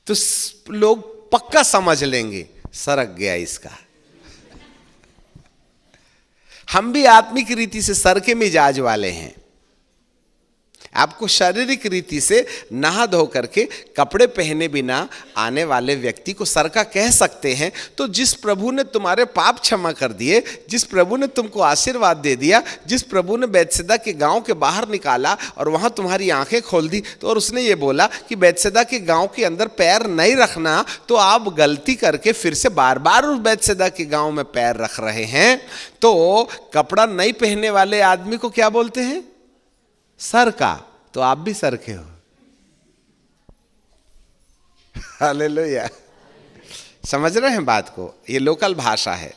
तो लोग पक्का समझ लेंगे सरक गया इसका। हम भी आत्मिक रीति से सर के मिजाज वाले हैं। आपको शारीरिक रीति से नहा धो करके कपड़े पहने बिना आने वाले व्यक्ति को सर का कह सकते हैं, तो जिस प्रभु ने तुम्हारे पाप क्षमा कर दिए, जिस प्रभु ने तुमको आशीर्वाद दे दिया, जिस प्रभु ने बैतसैदा के गांव के बाहर निकाला और वहां तुम्हारी आंखें खोल दी, तो और उसने ये बोला कि बैतसैदा के गांव के अंदर पैर नहीं रखना, तो आप गलती करके फिर से बार बार उस बैतसैदा के गांव में पैर रख रहे हैं। तो कपड़ा नहीं पहनने वाले आदमी को क्या बोलते हैं? सर का। तो आप भी सर के हो। हालेलुया। समझ रहे हैं बात को? ये लोकल भाषा है।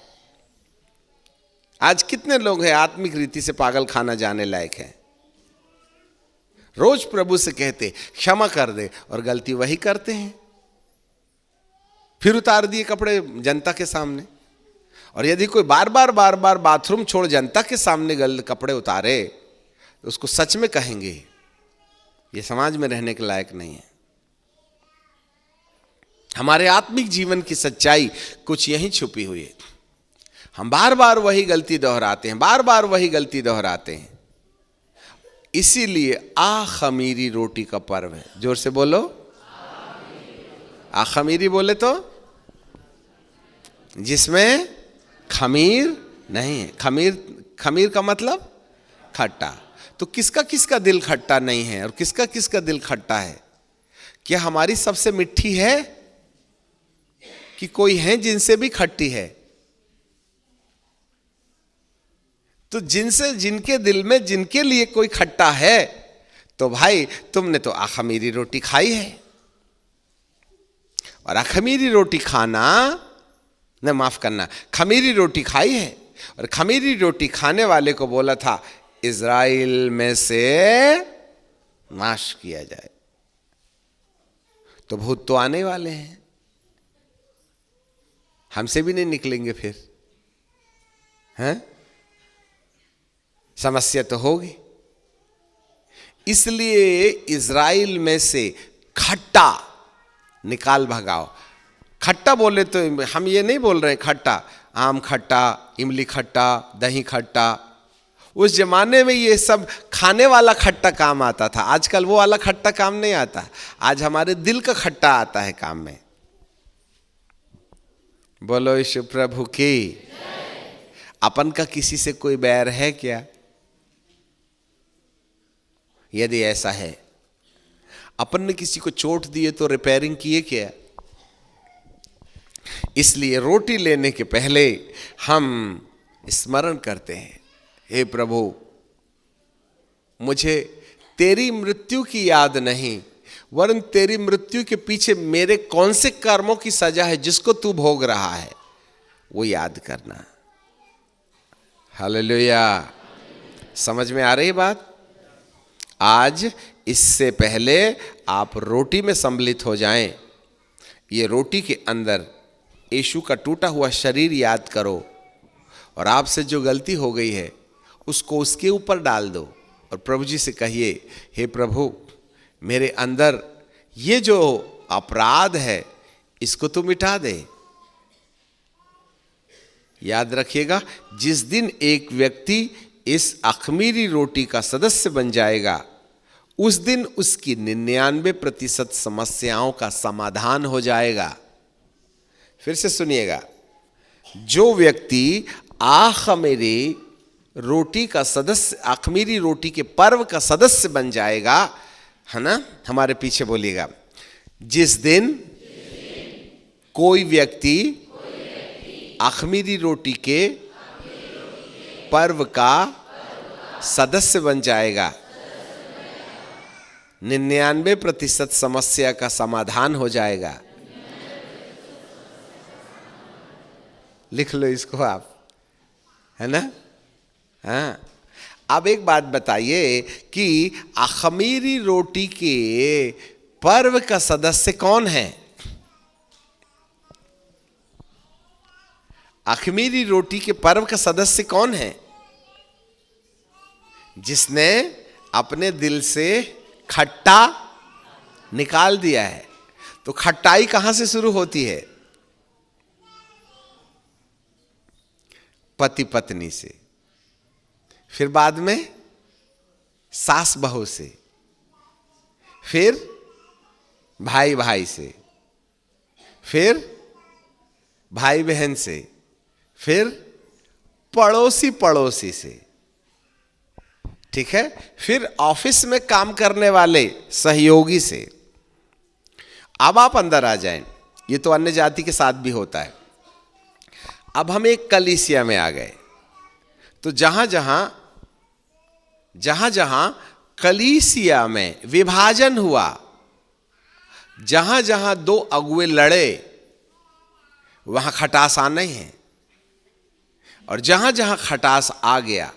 आज कितने लोग हैं आत्मिक रीति से पागल खाना जाने लायक हैं, रोज प्रभु से कहते क्षमा कर दे, और गलती वही करते हैं। फिर उतार दिए कपड़े जनता के सामने। और यदि कोई बार बार बाथरूम छोड़ जनता के सामने कपड़े उतारे, तो उसको सच में कहेंगे ये समाज में रहने के लायक नहीं है। हमारे आत्मिक जीवन की सच्चाई कुछ यहीं छुपी हुई है। हम बार बार वही गलती दोहराते हैं, बार बार वही गलती दोहराते हैं। इसीलिए खमीरी रोटी का पर्व है। जोर से बोलो, खमीरी बोले तो जिसमें खमीर नहीं है। खमीर का मतलब खट्टा। तो किसका किसका दिल खट्टा नहीं है और किसका किसका दिल खट्टा है? क्या हमारी सबसे मिठी है कि कोई है जिनसे भी खट्टी है? तो जिनके दिल में जिनके लिए कोई खट्टा है, तो भाई तुमने तो अखमीरी रोटी खाई है। और अखमीरी रोटी खाना न, माफ करना, खमीरी रोटी खाई है। और खमीरी रोटी खाने वाले को बोला था इज़राइल में से नाश किया जाए। तो भूत तो आने वाले हैं, हमसे भी नहीं निकलेंगे फिर, हैं? समस्या तो होगी। इसलिए इज़राइल में से खट्टा निकाल भगाओ। खट्टा बोले तो हम ये नहीं बोल रहे हैं खट्टा, आम खट्टा, इमली खट्टा, दही खट्टा। उस जमाने में ये सब खाने वाला खट्टा काम आता था। आजकल वो वाला खट्टा काम नहीं आता। आज हमारे दिल का खट्टा आता है काम में। बोलो यीशु प्रभु की। अपन का किसी से कोई बैर है क्या? यदि ऐसा है, अपन ने किसी को चोट दिए तो रिपेयरिंग किए क्या? इसलिए रोटी लेने के पहले हम स्मरण करते हैं, हे प्रभु, मुझे तेरी मृत्यु की याद नहीं, वरन तेरी मृत्यु के पीछे मेरे कौन से कर्मों की सजा है जिसको तू भोग रहा है, वो याद करना। हालेलुया। समझ में आ रही बात? आज इससे पहले आप रोटी में सम्मिलित हो जाएं, ये रोटी के अंदर यीशु का टूटा हुआ शरीर याद करो, और आपसे जो गलती हो गई है उसको उसके ऊपर डाल दो और प्रभु जी से कहिए, हे प्रभु, मेरे अंदर ये जो अपराध है इसको तू मिटा दे। याद रखिएगा, जिस दिन एक व्यक्ति इस अख़मीरी रोटी का सदस्य बन जाएगा, उस दिन उसकी 99% समस्याओं का समाधान हो जाएगा। फिर से सुनिएगा, जो व्यक्ति अख़मीरी रोटी का सदस्य, अख़मीरी रोटी के पर्व का सदस्य बन जाएगा, है ना, हमारे पीछे बोलिएगा, जिस दिन कोई व्यक्ति अख़मीरी रोटी के पर्व का सदस्य बन जाएगा, 99% समस्या का समाधान हो जाएगा। लिख लो इसको आप, है ना? हाँ। अब एक बात बताइए कि अख़मीरी रोटी के पर्व का सदस्य कौन है? अख़मीरी रोटी के पर्व का सदस्य कौन है? जिसने अपने दिल से खट्टा निकाल दिया है। तो खट्टाई कहां से शुरू होती है? पति पत्नी से, फिर बाद में सास बहू से, फिर भाई भाई से, फिर भाई बहन से, फिर पड़ोसी पड़ोसी से, ठीक है, फिर ऑफिस में काम करने वाले सहयोगी से। अब आप अंदर आ जाएं, ये तो अन्य जाति के साथ भी होता है। अब हम एक कलीसिया में आ गए, तो जहां जहां कलीसिया में विभाजन हुआ, जहां जहां दो अगुए लड़े, वहां खटास आना ही है। और जहां जहां खटास आ गया,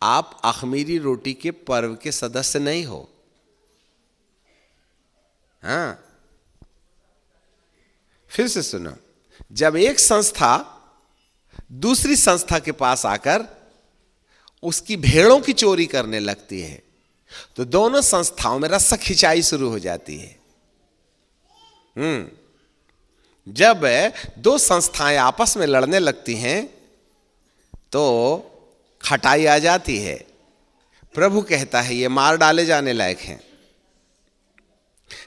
आप अख़मीरी रोटी के पर्व के सदस्य नहीं हो। हाँ, फिर से सुनो, जब एक संस्था दूसरी संस्था के पास आकर उसकी भेड़ों की चोरी करने लगती है, तो दोनों संस्थाओं में रस्सा खिंचाई शुरू हो जाती है। जब दो संस्थाएं आपस में लड़ने लगती हैं, तो खटाई आ जाती है। प्रभु कहता है ये मार डाले जाने लायक हैं।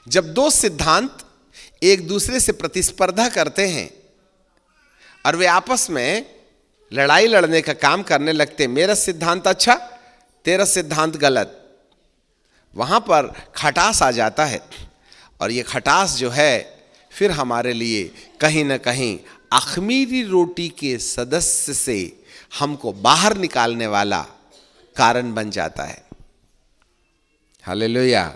जब दो सिद्धांत एक दूसरे से प्रतिस्पर्धा करते हैं और वे आपस में लड़ाई लड़ने का काम करने लगते, मेरा सिद्धांत अच्छा, तेरा सिद्धांत गलत, वहां पर खटास आ जाता है। और ये खटास जो है फिर हमारे लिए कहीं ना कहीं अख़मीरी रोटी के सदस्य से हमको बाहर निकालने वाला कारण बन जाता है। हालेलुया।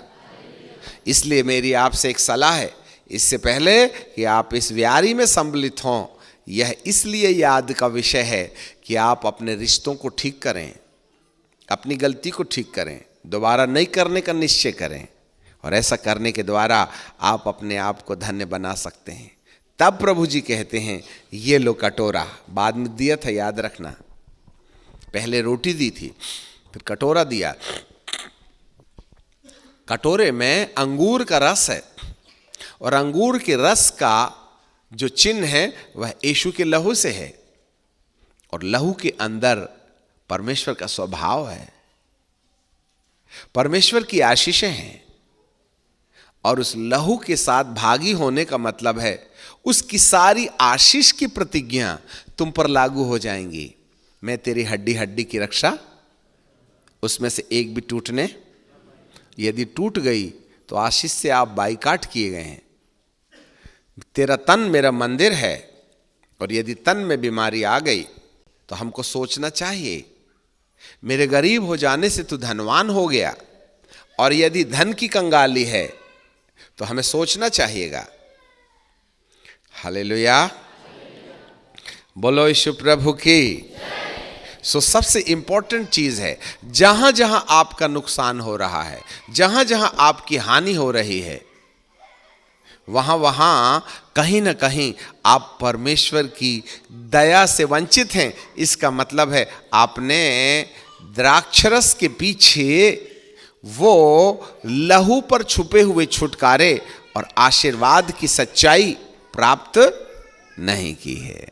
इसलिए मेरी आपसे एक सलाह है, इससे पहले कि आप इस व्यारी में सम्मिलित हों, यह इसलिए याद का विषय है कि आप अपने रिश्तों को ठीक करें, अपनी गलती को ठीक करें, दोबारा नहीं करने का निश्चय करें, और ऐसा करने के द्वारा आप अपने आप को धन्य बना सकते हैं। तब प्रभु जी कहते हैं, ये लो कटोरा, बाद में दिया था, याद रखना, पहले रोटी दी थी, फिर कटोरा दिया। कटोरे में अंगूर का रस है, और अंगूर के रस का जो चिन्ह है वह यीशु के लहू से है, और लहू के अंदर परमेश्वर का स्वभाव है, परमेश्वर की आशीषें हैं। और उस लहू के साथ भागी होने का मतलब है उसकी सारी आशीष की प्रतिज्ञा तुम पर लागू हो जाएंगी। मैं तेरी हड्डी हड्डी की रक्षा, उसमें से एक भी टूटने, यदि टूट गई तो आशीष से आप बाइकाट किए गए हैं। तेरा तन मेरा मंदिर है, और यदि तन में बीमारी आ गई तो हमको सोचना चाहिए, मेरे गरीब हो जाने से तू धनवान हो गया, और यदि धन की कंगाली है तो हमें सोचना चाहिएगा। हालेलुया, बोलो यीशु प्रभु की। सबसे इंपॉर्टेंट चीज है, जहां जहां आपका नुकसान हो रहा है, जहां जहां आपकी हानि हो रही है, वहां वहां कहीं ना कहीं आप परमेश्वर की दया से वंचित हैं। इसका मतलब है आपने द्राक्षरस के पीछे वो लहू पर छुपे हुए छुटकारे और आशीर्वाद की सच्चाई प्राप्त नहीं की है।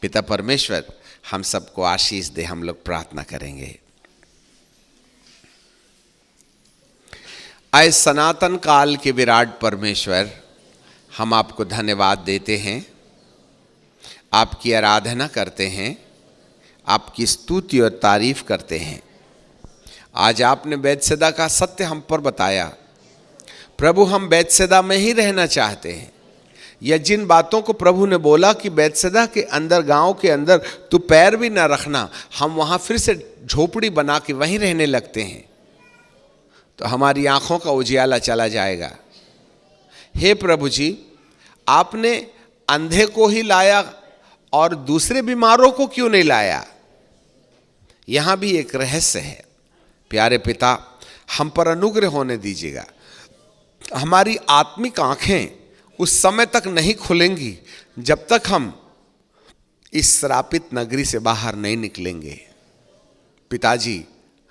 पिता परमेश्वर हम सबको आशीष दे। हम लोग प्रार्थना करेंगे। आए सनातन काल के विराट परमेश्वर, हम आपको धन्यवाद देते हैं, आपकी आराधना करते हैं, आपकी स्तुति और तारीफ करते हैं। आज आपने बैतसैदा का सत्य हम पर बताया। प्रभु, हम बैतसैदा में ही रहना चाहते हैं। या जिन बातों को प्रभु ने बोला कि बैतसैदा के अंदर, गांव के अंदर तू पैर भी ना रखना, हम वहां फिर से झोपड़ी बना के वहीं रहने लगते हैं, तो हमारी आंखों का उजियाला चला जाएगा। हे प्रभु जी, आपने अंधे को ही लाया और दूसरे बीमारों को क्यों नहीं लाया? यहां भी एक रहस्य है। प्यारे पिता, हम पर अनुग्रह होने दीजिएगा। हमारी आत्मिक आंखें उस समय तक नहीं खुलेंगी जब तक हम इस श्रापित नगरी से बाहर नहीं निकलेंगे। पिताजी,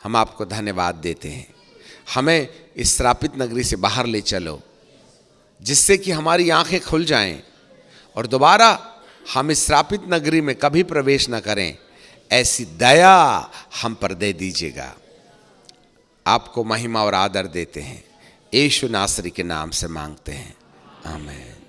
हम आपको धन्यवाद देते हैं। हमें इस श्रापित नगरी से बाहर ले चलो, जिससे कि हमारी आंखें खुल जाएं और दोबारा हम इस श्रापित नगरी में कभी प्रवेश न करें। ऐसी दया हम पर दे दीजिएगा। आपको महिमा और आदर देते हैं, यीशु नासरी के नाम से मांगते हैं, आमीन।